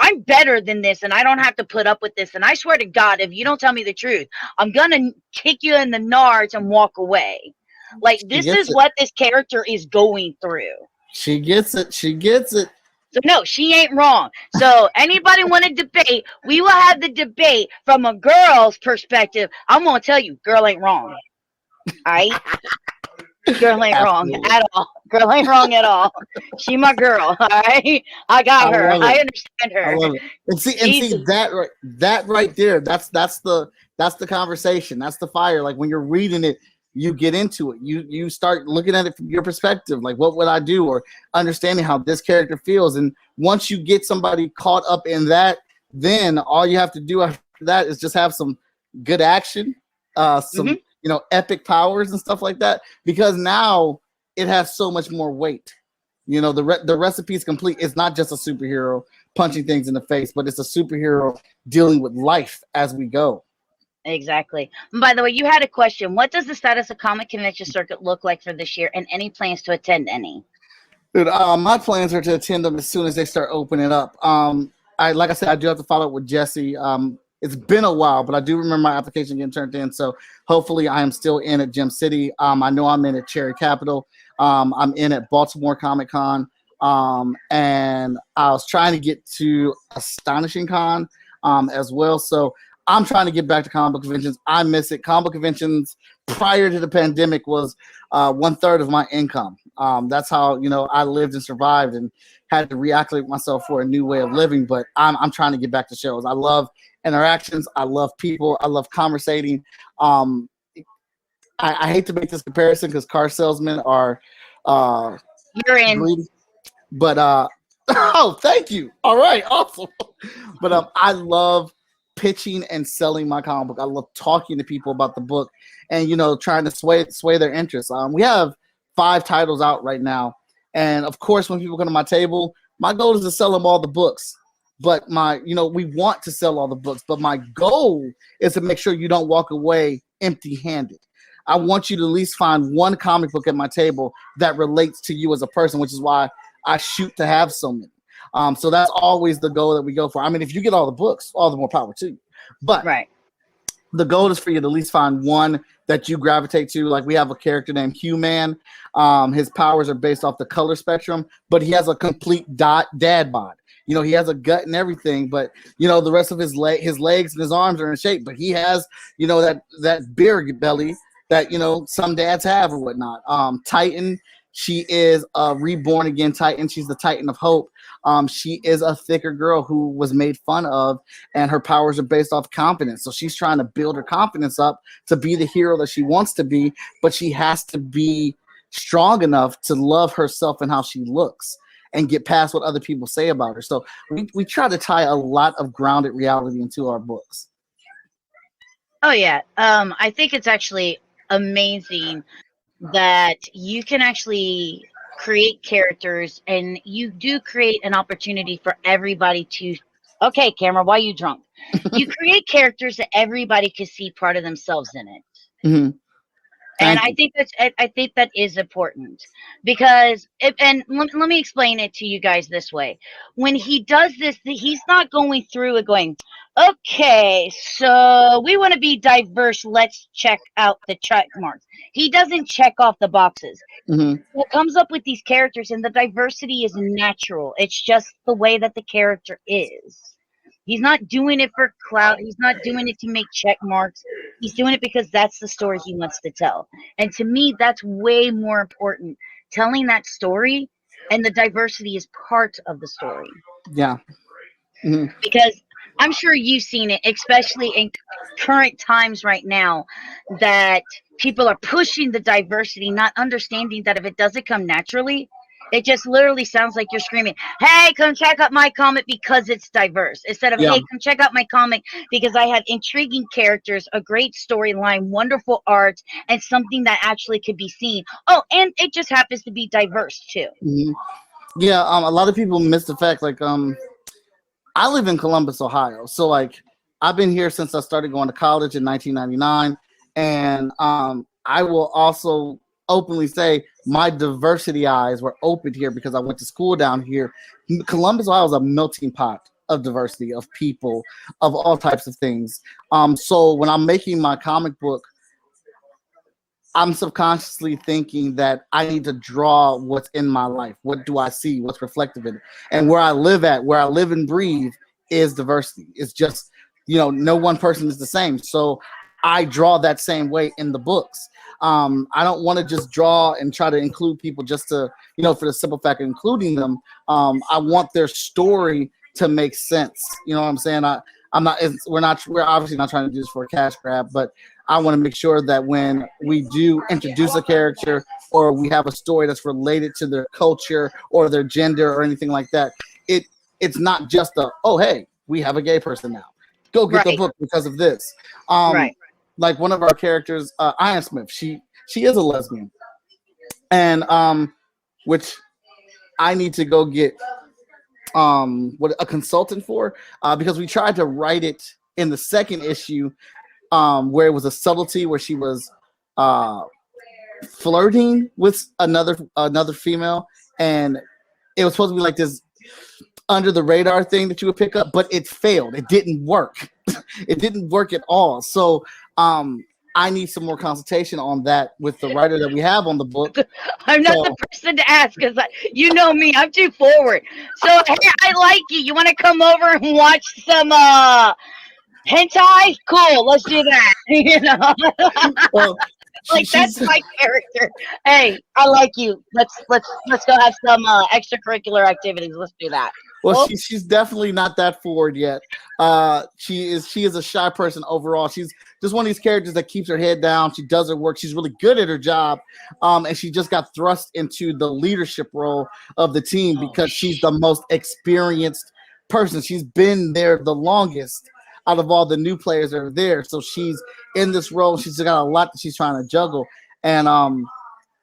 I'm better than this, and I don't have to put up with this. And I swear to God, if you don't tell me the truth, I'm gonna kick you in the nards and walk away. Like, this is what this character is going through. She gets it. She gets it. So no, she ain't wrong. So anybody want to debate, we will have the debate from a girl's perspective. I'm gonna tell you, girl ain't wrong. Alright? Girl ain't wrong at all. Girl ain't wrong at all. She my girl. All right, I got her. I understand her. I love it. And see that right there. That's the conversation. That's the fire. Like, when you're reading it, you get into it. You start looking at it from your perspective. Like, what would I do, or understanding how this character feels. And once you get somebody caught up in that, then all you have to do after that is just have some good action, some epic powers and stuff like that, because now it has so much more weight. The recipe is complete. It's not just a superhero punching things in the face, but it's a superhero dealing with life as we go. Exactly. And by the way, you had a question. What does the status of comic convention circuit look like for this year, and any plans to attend any? Dude, my plans are to attend them as soon as they start opening up. Like I said, I do have to follow up with Jesse. It's been a while, but I do remember my application getting turned in. So hopefully I am still in at Gem City. I know I'm in at Cherry Capital. I'm in at Baltimore Comic Con. And I was trying to get to Astonishing Con as well. So I'm trying to get back to comic book conventions. I miss it. Comic book conventions prior to the pandemic was 1/3 of my income. That's how I lived and survived, and had to reacclimate myself for a new way of living. But I'm trying to get back to shows. I love interactions. I love people. I love conversating. I hate to make this comparison because car salesmen are you're in, greedy, but oh, thank you. All right, awesome. But I love pitching and selling my comic book. I love talking to people about the book, and trying to sway their interest. We have 5 titles out right now, and of course, when people come to my table, my goal is to sell them all the books. But we want to sell all the books, but my goal is to make sure you don't walk away empty-handed. I want you to at least find one comic book at my table that relates to you as a person, which is why I shoot to have so many. So that's always the goal that we go for. I mean, if you get all the books, all the more power to you. But right, the goal is for you to at least find one that you gravitate to. Like, we have a character named Human. His powers are based off the color spectrum, but he has a complete dad bod. He has a gut and everything, but the rest of his legs and his arms are in shape. But he has that beer belly that some dads have or whatnot. Titan. She is a reborn again Titan. She's the Titan of Hope. She is a thicker girl who was made fun of, and her powers are based off confidence. So she's trying to build her confidence up to be the hero that she wants to be, but she has to be strong enough to love herself and how she looks and get past what other people say about her. So we try to tie a lot of grounded reality into our books. Oh, yeah. I think it's actually amazing that you can actually create characters, and you do create an opportunity for everybody to, okay, camera, why are you drunk? You create characters that everybody can see part of themselves in it. Mm-hmm. And I think that is important, because and let me explain it to you guys this way. When he does this, he's not going through and going, okay, so we want to be diverse. Let's check out the check marks. He doesn't check off the boxes. Mm-hmm. He comes up with these characters, and the diversity is natural. It's just the way that the character is. He's not doing it for clout. He's not doing it to make check marks. He's doing it because that's the story he wants to tell. And to me, that's way more important. Telling that story, and the diversity is part of the story. Yeah. Mm-hmm. Because I'm sure you've seen it, especially in current times right now, that people are pushing the diversity, not understanding that if it doesn't come naturally, it just literally sounds like you're screaming, hey, come check out my comic because it's diverse. Instead of, hey, come check out my comic because I have intriguing characters, a great storyline, wonderful art, and something that actually could be seen. Oh, and it just happens to be diverse too. Mm-hmm. Yeah, a lot of people miss the fact, like, I live in Columbus, Ohio. So, like, I've been here since I started going to college in 1999. And I will also openly say my diversity eyes were opened here because I went to school down here. Columbus, Ohio is a melting pot of diversity, of people, of all types of things. So when I'm making my comic book, I'm subconsciously thinking that I need to draw what's in my life. What do I see? What's reflective in it? And where I live and breathe is diversity. It's just, no one person is the same. So I draw that same way in the books. I don't want to just draw and try to include people just to, for the simple fact of including them. I want their story to make sense. You know what I'm saying? We're obviously not trying to do this for a cash grab, but I want to make sure that when we do introduce a character or we have a story that's related to their culture or their gender or anything like that, it's not just oh, hey, we have a gay person now. Go get the book because of this. Like one of our characters, Iron Smith, she is a lesbian. And which I need to go get a consultant for, because we tried to write it in the second issue, where it was a subtlety where she was flirting with another female, and it was supposed to be like this under the radar thing that you would pick up, but it failed. It didn't work. It didn't work at all. So I need some more consultation on that with the writer that we have on the book. I'm not the person to ask because you know me, I'm too forward. So hey, I like you. You want to come over and watch some hentai? Cool, let's do that. Well, like that's my character. Hey, I like you. Let's go have some extracurricular activities. Let's do that. Well, she's definitely not that forward yet. She is a shy person overall. She's just one of these characters that keeps her head down. She does her work. She's really good at her job, and she just got thrust into the leadership role of the team because she's the most experienced person. She's been there the longest out of all the new players that are there. So she's in this role. She's got a lot that she's trying to juggle. And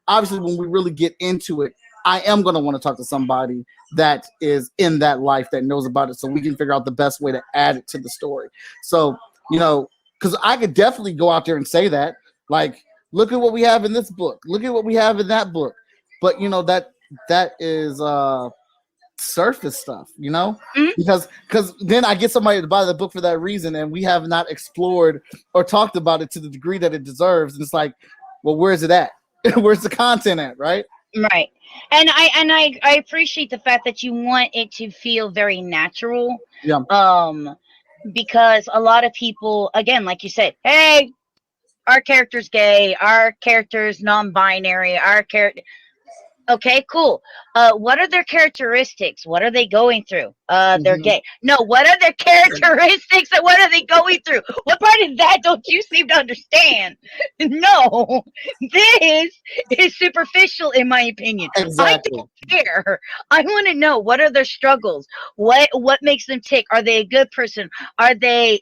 obviously, when we really get into it, I am going to want to talk to somebody that is in that life that knows about it so we can figure out the best way to add it to the story. So, because I could definitely go out there and say that, like, look at what we have in this book. Look at what we have in that book. But, that is surface stuff, Mm-hmm. because then I get somebody to buy the book for that reason, and we have not explored or talked about it to the degree that it deserves. And it's like, well, where's it at? Where's the content at, right? Right. And I appreciate the fact that you want it to feel very natural. Yeah. Because a lot of people, again, like you said, hey, our character's gay, our character's non-binary, our character. Okay, cool. What are their characteristics? What are they going through? They're gay. No, what are their characteristics and what are they going through? What part of that don't you seem to understand? No, this is superficial in my opinion. Exactly. I don't care. I want to know, what are their struggles? What makes them tick? Are they a good person? Are they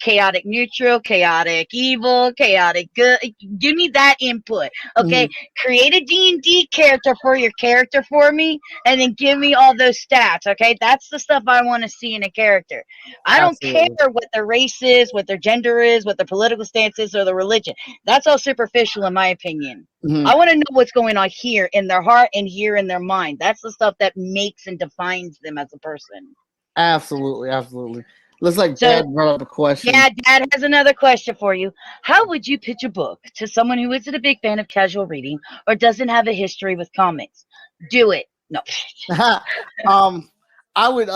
chaotic neutral, chaotic evil, chaotic good? Give me that input. Okay, create a D&D character for your character for me, and then give me all those stats. Okay, that's the stuff I want to see in a character. I don't care what their race is, what their gender is, what their political stance is, or their religion. That's all superficial in my opinion. I want to know what's going on here in their heart and here in their mind. That's the stuff that makes and defines them as a person. Absolutely. Looks like Dad brought up a question. Yeah, Dad has another question for you. How would you pitch a book to someone who isn't a big fan of casual reading or doesn't have a history with comics? Do it. No. I would,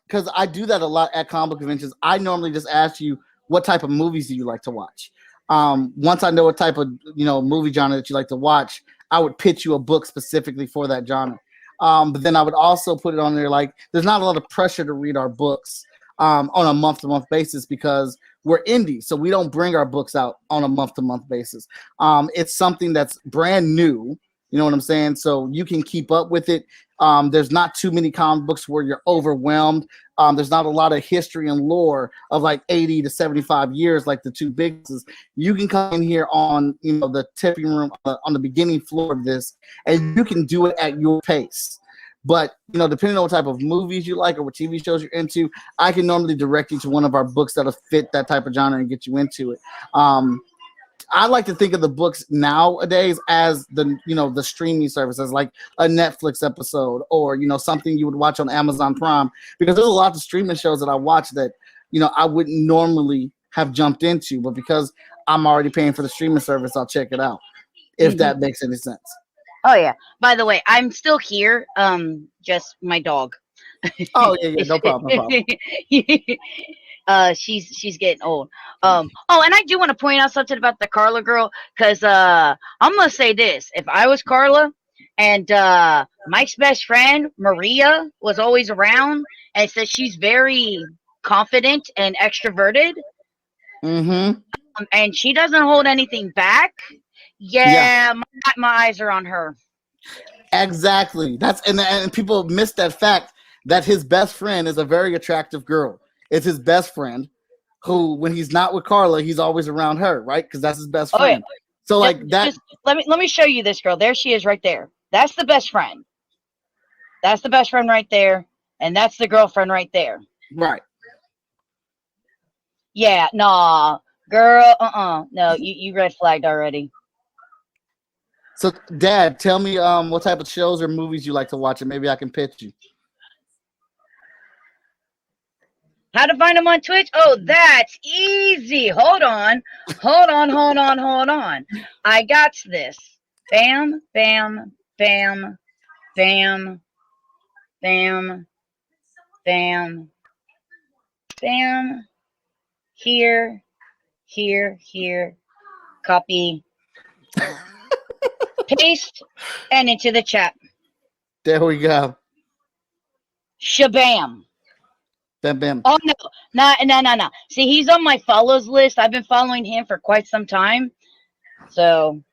because I do that a lot at comic conventions. I normally just ask you, what type of movies do you like to watch? Once I know what type of movie genre that you like to watch, I would pitch you a book specifically for that genre. But then I would also put it on there like there's not a lot of pressure to read our books on a month-to-month basis because we're indie, so we don't bring our books out on a month-to-month basis. It's something that's brand new, you know what I'm saying? So you can keep up with it. There's not too many comic books where you're overwhelmed. There's not a lot of history and lore of like 80 to 75 years like the two biggest. You can come in here on the tipping room on the beginning floor of this, and you can do it at your pace. But, depending on what type of movies you like or what TV shows you're into, I can normally direct you to one of our books that'll fit that type of genre and get you into it. I like to think of the books nowadays as the streaming services, like a Netflix episode or something you would watch on Amazon Prime, because there's a lot of streaming shows that I watch that I wouldn't normally have jumped into, but because I'm already paying for the streaming service, I'll check it out, if that makes any sense. Oh yeah. By the way, I'm still here. Just my dog. Oh yeah, no problem. She's getting old. Oh, and I do want to point out something about the Carla girl, because I'm gonna say this: if I was Carla, and Mike's best friend Maria was always around, and says she's very confident and extroverted, and she doesn't hold anything back. Yeah. My eyes are on her. Exactly. And people miss that fact that his best friend is a very attractive girl. It's his best friend who, when he's not with Carla, he's always around her, right? Because that's his best friend. Yeah. So like that. Just, let me show you this girl. There she is, right there. That's the best friend. That's the best friend right there, and that's the girlfriend right there. Right. Yeah. Nah, girl. No, you red flagged already. So, Dad, tell me what type of shows or movies you like to watch, and maybe I can pitch you. How to find them on Twitch? Oh, that's easy. Hold on. I got this. Bam, bam, bam, bam, bam, bam, bam. Here. Copy. Paste and into the chat. There we go. Shabam. Bam, bam. Oh no. Nah. See, he's on my follows list. I've been following him for quite some time. So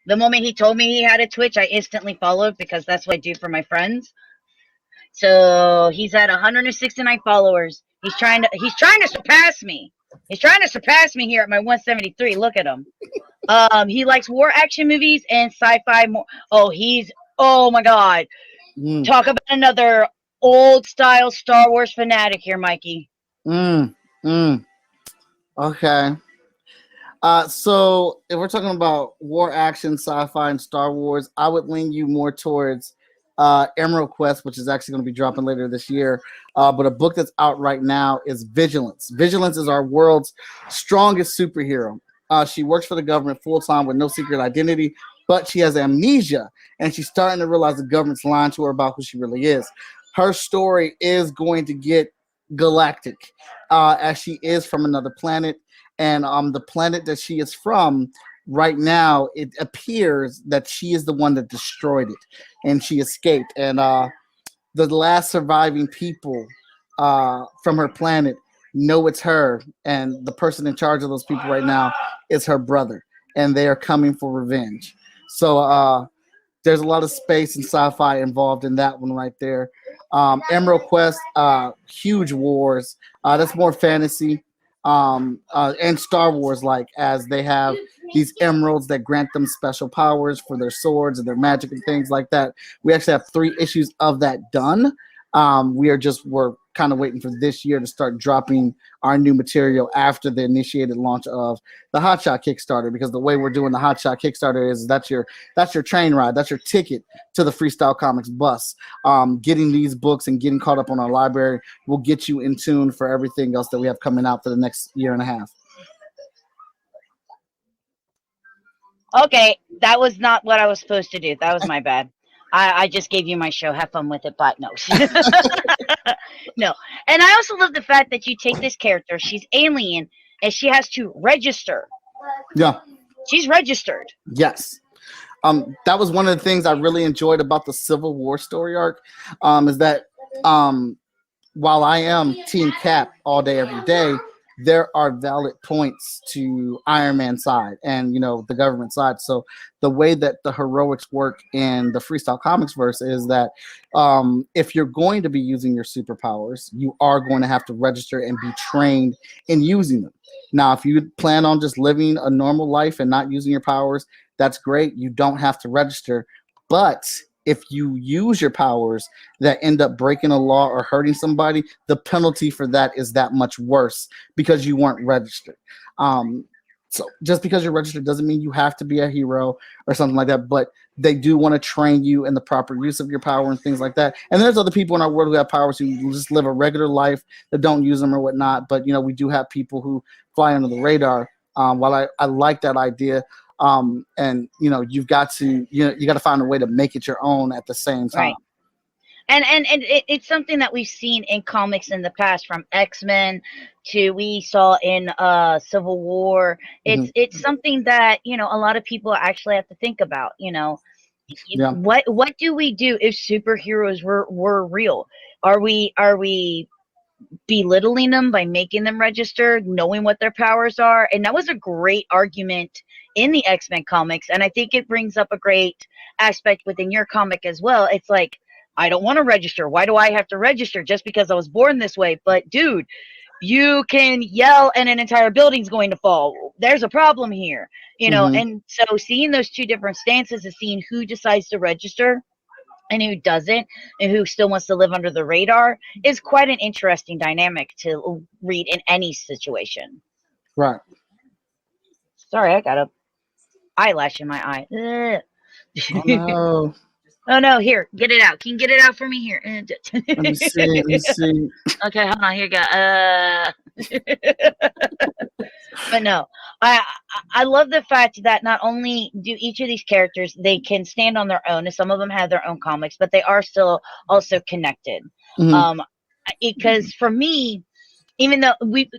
the moment he told me he had a Twitch, I instantly followed, because that's what I do for my friends. So he's at 169 followers. He's trying to surpass me. He's trying to surpass me here at my 173. Look at him. He likes war action movies and sci-fi more. Oh my God. Talk about another old style Star Wars fanatic here, Mikey. Okay. So if we're talking about war action, sci-fi, and Star Wars, I would lean you more towards Emerald Quest, which is actually going to be dropping later this year. But a book that's out right now is Vigilance. Vigilance is our world's strongest superhero. She works for the government full-time with no secret identity, but she has amnesia, and she's starting to realize the government's lying to her about who she really is. Her story is going to get galactic, as she is from another planet, and the planet that she is from right now, it appears that she is the one that destroyed it, and she escaped. And the last surviving people from her planet know it's her, and the person in charge of those people right now is her brother, and they are coming for revenge. So there's a lot of space and sci-fi involved in that one right there. Emerald Quest, huge wars. That's more fantasy, and Star Wars, like, as they have these emeralds that grant them special powers for their swords and their magic and things like that. We actually have 3 issues of that done. We're kind of waiting for this year to start dropping our new material after the initiated launch of the Hotshot Kickstarter, because the way we're doing the Hotshot Kickstarter is that's your train ride, that's your ticket to the Freestyle Komics bus. Getting these books and getting caught up on our library will get you in tune for everything else that we have coming out for the next year and a half. Okay, that was not what I was supposed to do. That was my bad. I just gave you my show. Have fun with it, but no. No. And I also love the fact that you take this character. She's alien, and she has to register. Yeah. She's registered. Yes. That was one of the things I really enjoyed about the Civil War story arc, is that while I am Team Cap all day, every day, there are valid points to Iron Man's side and, the government side. So the way that the heroics work in the Freestyle Komics verse is that if you're going to be using your superpowers, you are going to have to register and be trained in using them. Now, if you plan on just living a normal life and not using your powers, that's great. You don't have to register. But if you use your powers that end up breaking a law or hurting somebody, the penalty for that is that much worse because you weren't registered. So just because you're registered doesn't mean you have to be a hero or something like that, but they do want to train you in the proper use of your power and things like that. And there's other people in our world who have powers who just live a regular life that don't use them or whatnot. But, we do have people who fly under the radar. While I like that idea, and, you've got to, you got to find a way to make it your own at the same time. Right. And it's something that we've seen in comics in the past, from X-Men to we saw in Civil War. It's something that, a lot of people actually have to think about. Yeah. What do we do if superheroes were real? Are we belittling them by making them register, knowing what their powers are? And that was a great argument in the X-Men comics, and I think it brings up a great aspect within your comic as well. It's like, I don't want to register. Why do I have to register just because I was born this way? But dude, you can yell and an entire building's going to fall. There's a problem here, And so seeing those two different stances and seeing who decides to register and who doesn't, and who still wants to live under the radar, is quite an interesting dynamic to read in any situation. Right. Sorry, I got a eyelash in my eye. Ugh. Oh, no. Oh no, here, get it out. Can you get it out for me here? Let me see. Okay, hold on, here you go. But no, I love the fact that not only do each of these characters, they can stand on their own, and some of them have their own comics, but they are still also connected. Because for me, even though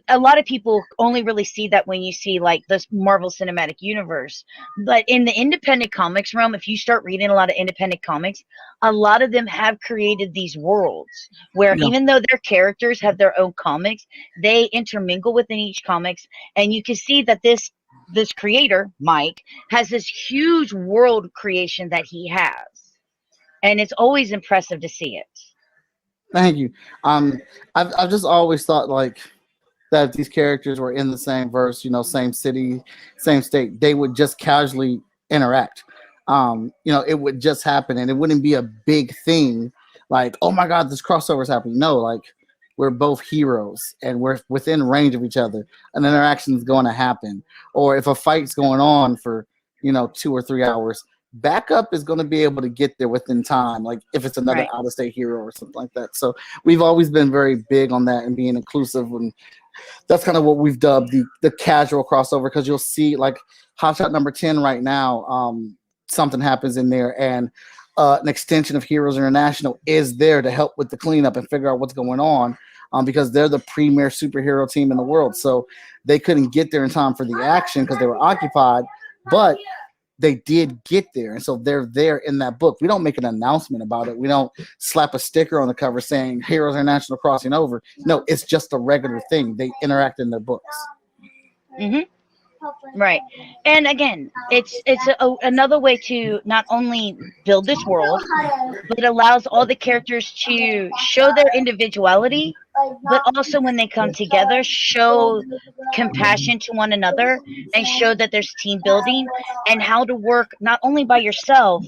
a lot of people only really see that when you see like this Marvel Cinematic Universe, but in the independent comics realm, if you start reading a lot of independent comics, a lot of them have created these worlds where even though their characters have their own comics, they intermingle within each comics, and you can see that this creator, Mike, has this huge world creation that he has, and it's always impressive to see it. Thank you. I've just always thought like that if these characters were in the same verse, same city, same state, they would just casually interact. It would just happen, and it wouldn't be a big thing. Like, oh my God, this crossover is happening. No, like we're both heroes and we're within range of each other. An interaction is going to happen. Or if a fight's going on for 2 or 3 hours, backup is going to be able to get there within time, like if it's another out-of-state hero or something like that. So we've always been very big on that and being inclusive, and that's kind of what we've dubbed the casual crossover, because you'll see like Hotshot number 10 right now, something happens in there, and an extension of Heroes International is there to help with the cleanup and figure out what's going on, because they're the premier superhero team in the world. So they couldn't get there in time for the action because they were occupied, but they did get there, and so they're there in that book. We don't make an announcement about it. We don't slap a sticker on the cover saying Heroes International crossing over. No, it's just a regular thing. They interact in their books. Right. And again, it's another way to not only build this world, but it allows all the characters to show their individuality, but also when they come together, show compassion to one another and show that there's team building and how to work not only by yourself,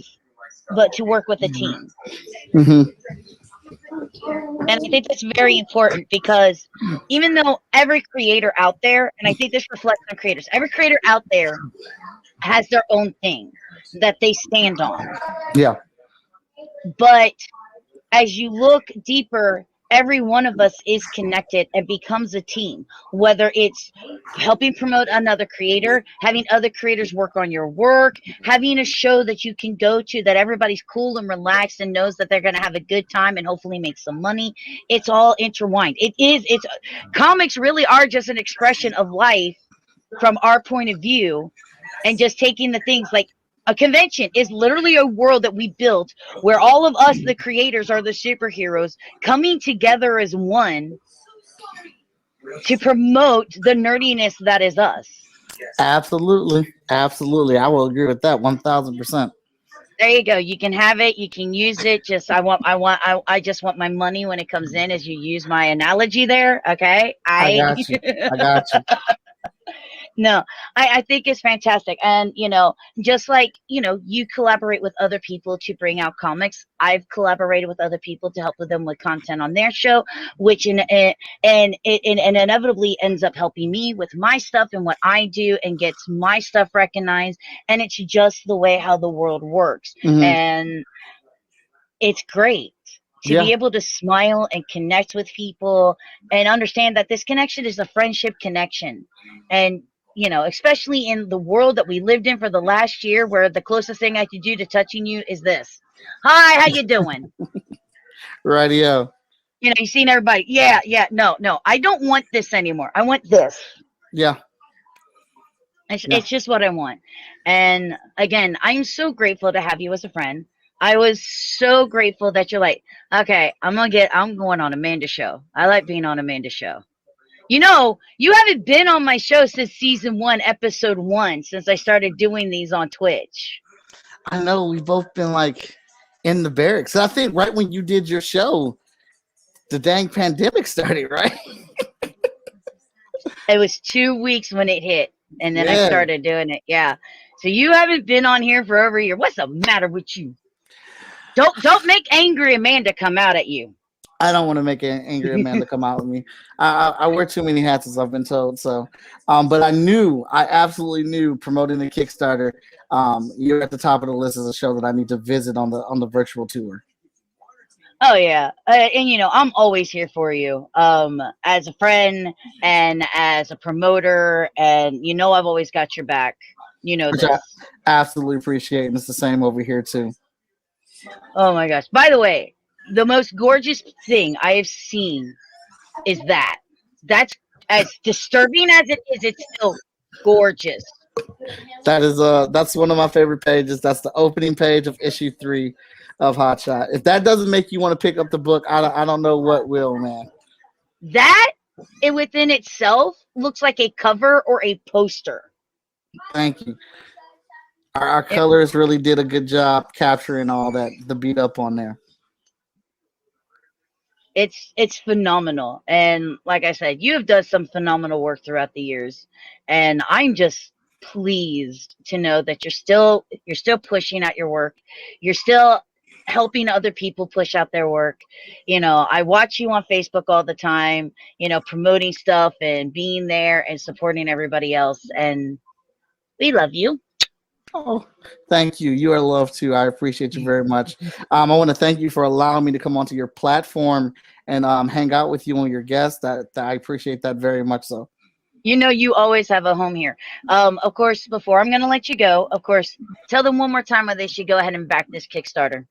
but to work with a team. And I think that's very important, because even though every creator out there, and I think this reflects on creators, every creator out there has their own thing that they stand on. Yeah. But as you look deeper, every one of us is connected and becomes a team, whether it's helping promote another creator, having other creators work on your work, having a show that you can go to that everybody's cool and relaxed and knows that they're going to have a good time and hopefully make some money. It's all intertwined. It's comics really are just an expression of life from our point of view, and just taking the things like a convention is literally a world that we built where all of us, the creators, are the superheroes coming together as one to promote the nerdiness that is us. Absolutely. I will agree with that 1,000%. There you go. You can have it. You can use it. Just I just want my money when it comes in, as you use my analogy there. Okay. I got you. No, I think it's fantastic. And, just like, you collaborate with other people to bring out comics, I've collaborated with other people to help with them with content on their show, which and inevitably ends up helping me with my stuff and what I do and gets my stuff recognized. And it's just the way how the world works. Hmm. And it's great to Yeah, be able to smile and connect with people and understand that this connection is a friendship connection. And, especially in the world that we lived in for the last year, where the closest thing I could do to touching you is this. Hi, how you doing? radio. You seen everybody. Yeah, yeah. No, no, I don't want this anymore. I want this. Yeah, It's, yeah. it's just what I want. And again, I'm so grateful to have you as a friend. I was so grateful that you're like, okay, I'm going on Amanda's show. I like being on Amanda's show. You haven't been on my show since season 1, episode 1, since I started doing these on Twitch. I know we've both been like in the barracks. I think right when you did your show, the dang pandemic started, right? It was 2 weeks when it hit, and then I Yeah. started doing it. Yeah. So you haven't been on here for over a year. What's the matter with you? Don't make angry Amanda come out at you. I don't want to make an angry Amanda come out with me. I wear too many hats, as I've been told. So, but I absolutely knew promoting the Kickstarter. You're at the top of the list as a show that I need to visit on the virtual tour. Oh yeah, and I'm always here for you, as a friend and as a promoter, and I've always got your back. You know Which I this. absolutely appreciate, and it's the same over here too. Oh my gosh! By the way, the most gorgeous thing I have seen is that. That's as disturbing as it is. It's still gorgeous. That's one of my favorite pages. That's the opening page of issue 3 of Hotshot. If that doesn't make you want to pick up the book, I don't know what will, man. That it within itself looks like a cover or a poster. Thank you. Our It, colors really did a good job capturing all that, the beat up on there. it's phenomenal, and like I said, you have done some phenomenal work throughout the years, and I'm just pleased to know that you're still pushing out your work. You're still helping other people push out their work. I watch you on Facebook all the time, promoting stuff and being there and supporting everybody else, and we love you. Oh, thank you. You are loved too. I appreciate you very much. I want to thank you for allowing me to come onto your platform and hang out with you and your guests. That I appreciate that very much. So. You always have a home here. Of course, before I'm going to let you go, of course, tell them one more time why they should go ahead and back this Kickstarter.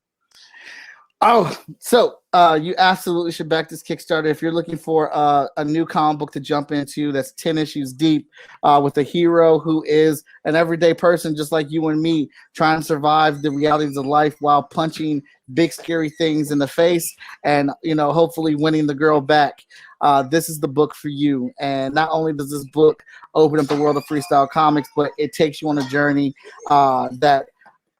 Oh, so you absolutely should back this Kickstarter if you're looking for a new comic book to jump into that's 10 issues deep, with a hero who is an everyday person just like you and me, trying to survive the realities of life while punching big scary things in the face and hopefully winning the girl back. This is the book for you. And not only does this book open up the world of Freestyle Komics, but it takes you on a journey that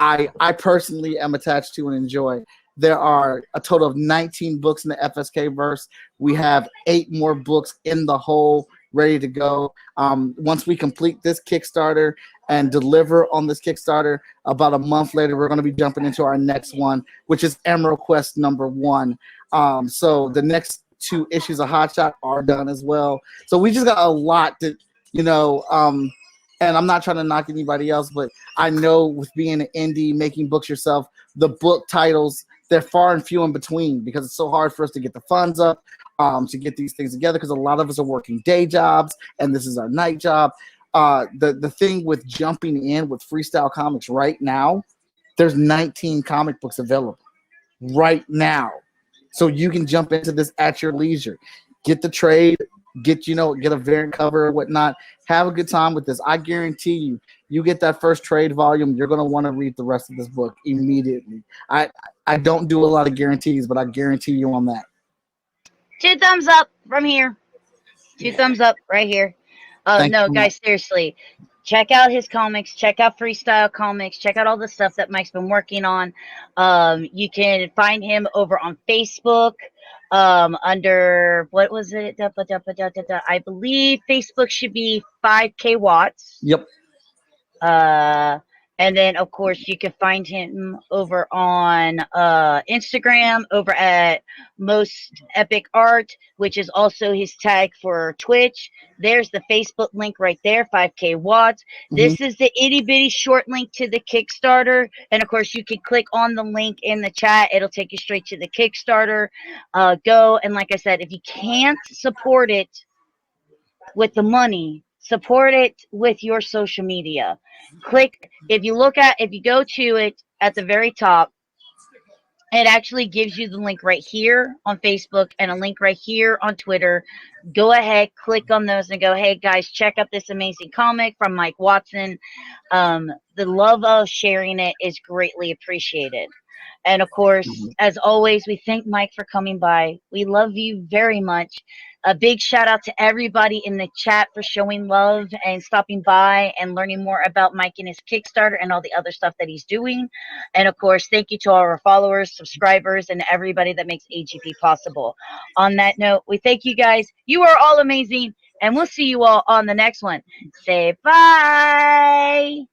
I personally am attached to and enjoy. There are a total of 19 books in the FSK verse. We have 8 more books in the hole ready to go. Once we complete this Kickstarter and deliver on this Kickstarter, about a month later, we're going to be jumping into our next one, which is Emerald Quest #1. So the next 2 issues of Hotshot are done as well. So we just got a lot to, and I'm not trying to knock anybody else, but I know with being an indie, making books yourself, the book titles, they're far and few in between because it's so hard for us to get the funds up, to get these things together because a lot of us are working day jobs and this is our night job. The thing with jumping in with Freestyle Komics right now, there's 19 comic books available right now. So you can jump into this at your leisure. Get the trade, get a variant cover or whatnot. Have a good time with this. I guarantee you, you get that first trade volume, you're going to want to read the rest of this book immediately. I don't do a lot of guarantees, but I guarantee you on that. 2 thumbs up from here. 2 thumbs up right here. Thank No, you. guys, seriously. Check out his comics. Check out Freestyle Komics. Check out all the stuff that Mike's been working on. You can find him over on Facebook. under what was it? I believe Facebook should be 5K watts. Yep. Uh, and then of course you can find him over on Instagram over at Most Epic Art, which is also his tag for Twitch. There's the Facebook link right there, 5K watts. Mm-hmm. This is the itty bitty short link to the Kickstarter, and of course you can click on the link in the chat. It'll take you straight to the Kickstarter. Go, and like I said, if you can't support it with the money, support it with your social media. Click, if you go to it at the very top, it actually gives you the link right here on Facebook and a link right here on Twitter. Go ahead, click on those and go, hey guys, check out this amazing comic from Mike Watson. The love of sharing it is greatly appreciated. And of course, as always, we thank Mike for coming by. We love you very much. A big shout out to everybody in the chat for showing love and stopping by and learning more about Mike and his Kickstarter and all the other stuff that he's doing. And of course, thank you to all our followers, subscribers, and everybody that makes AGP possible. On that note, we thank you guys. You are all amazing. And we'll see you all on the next one. Say bye.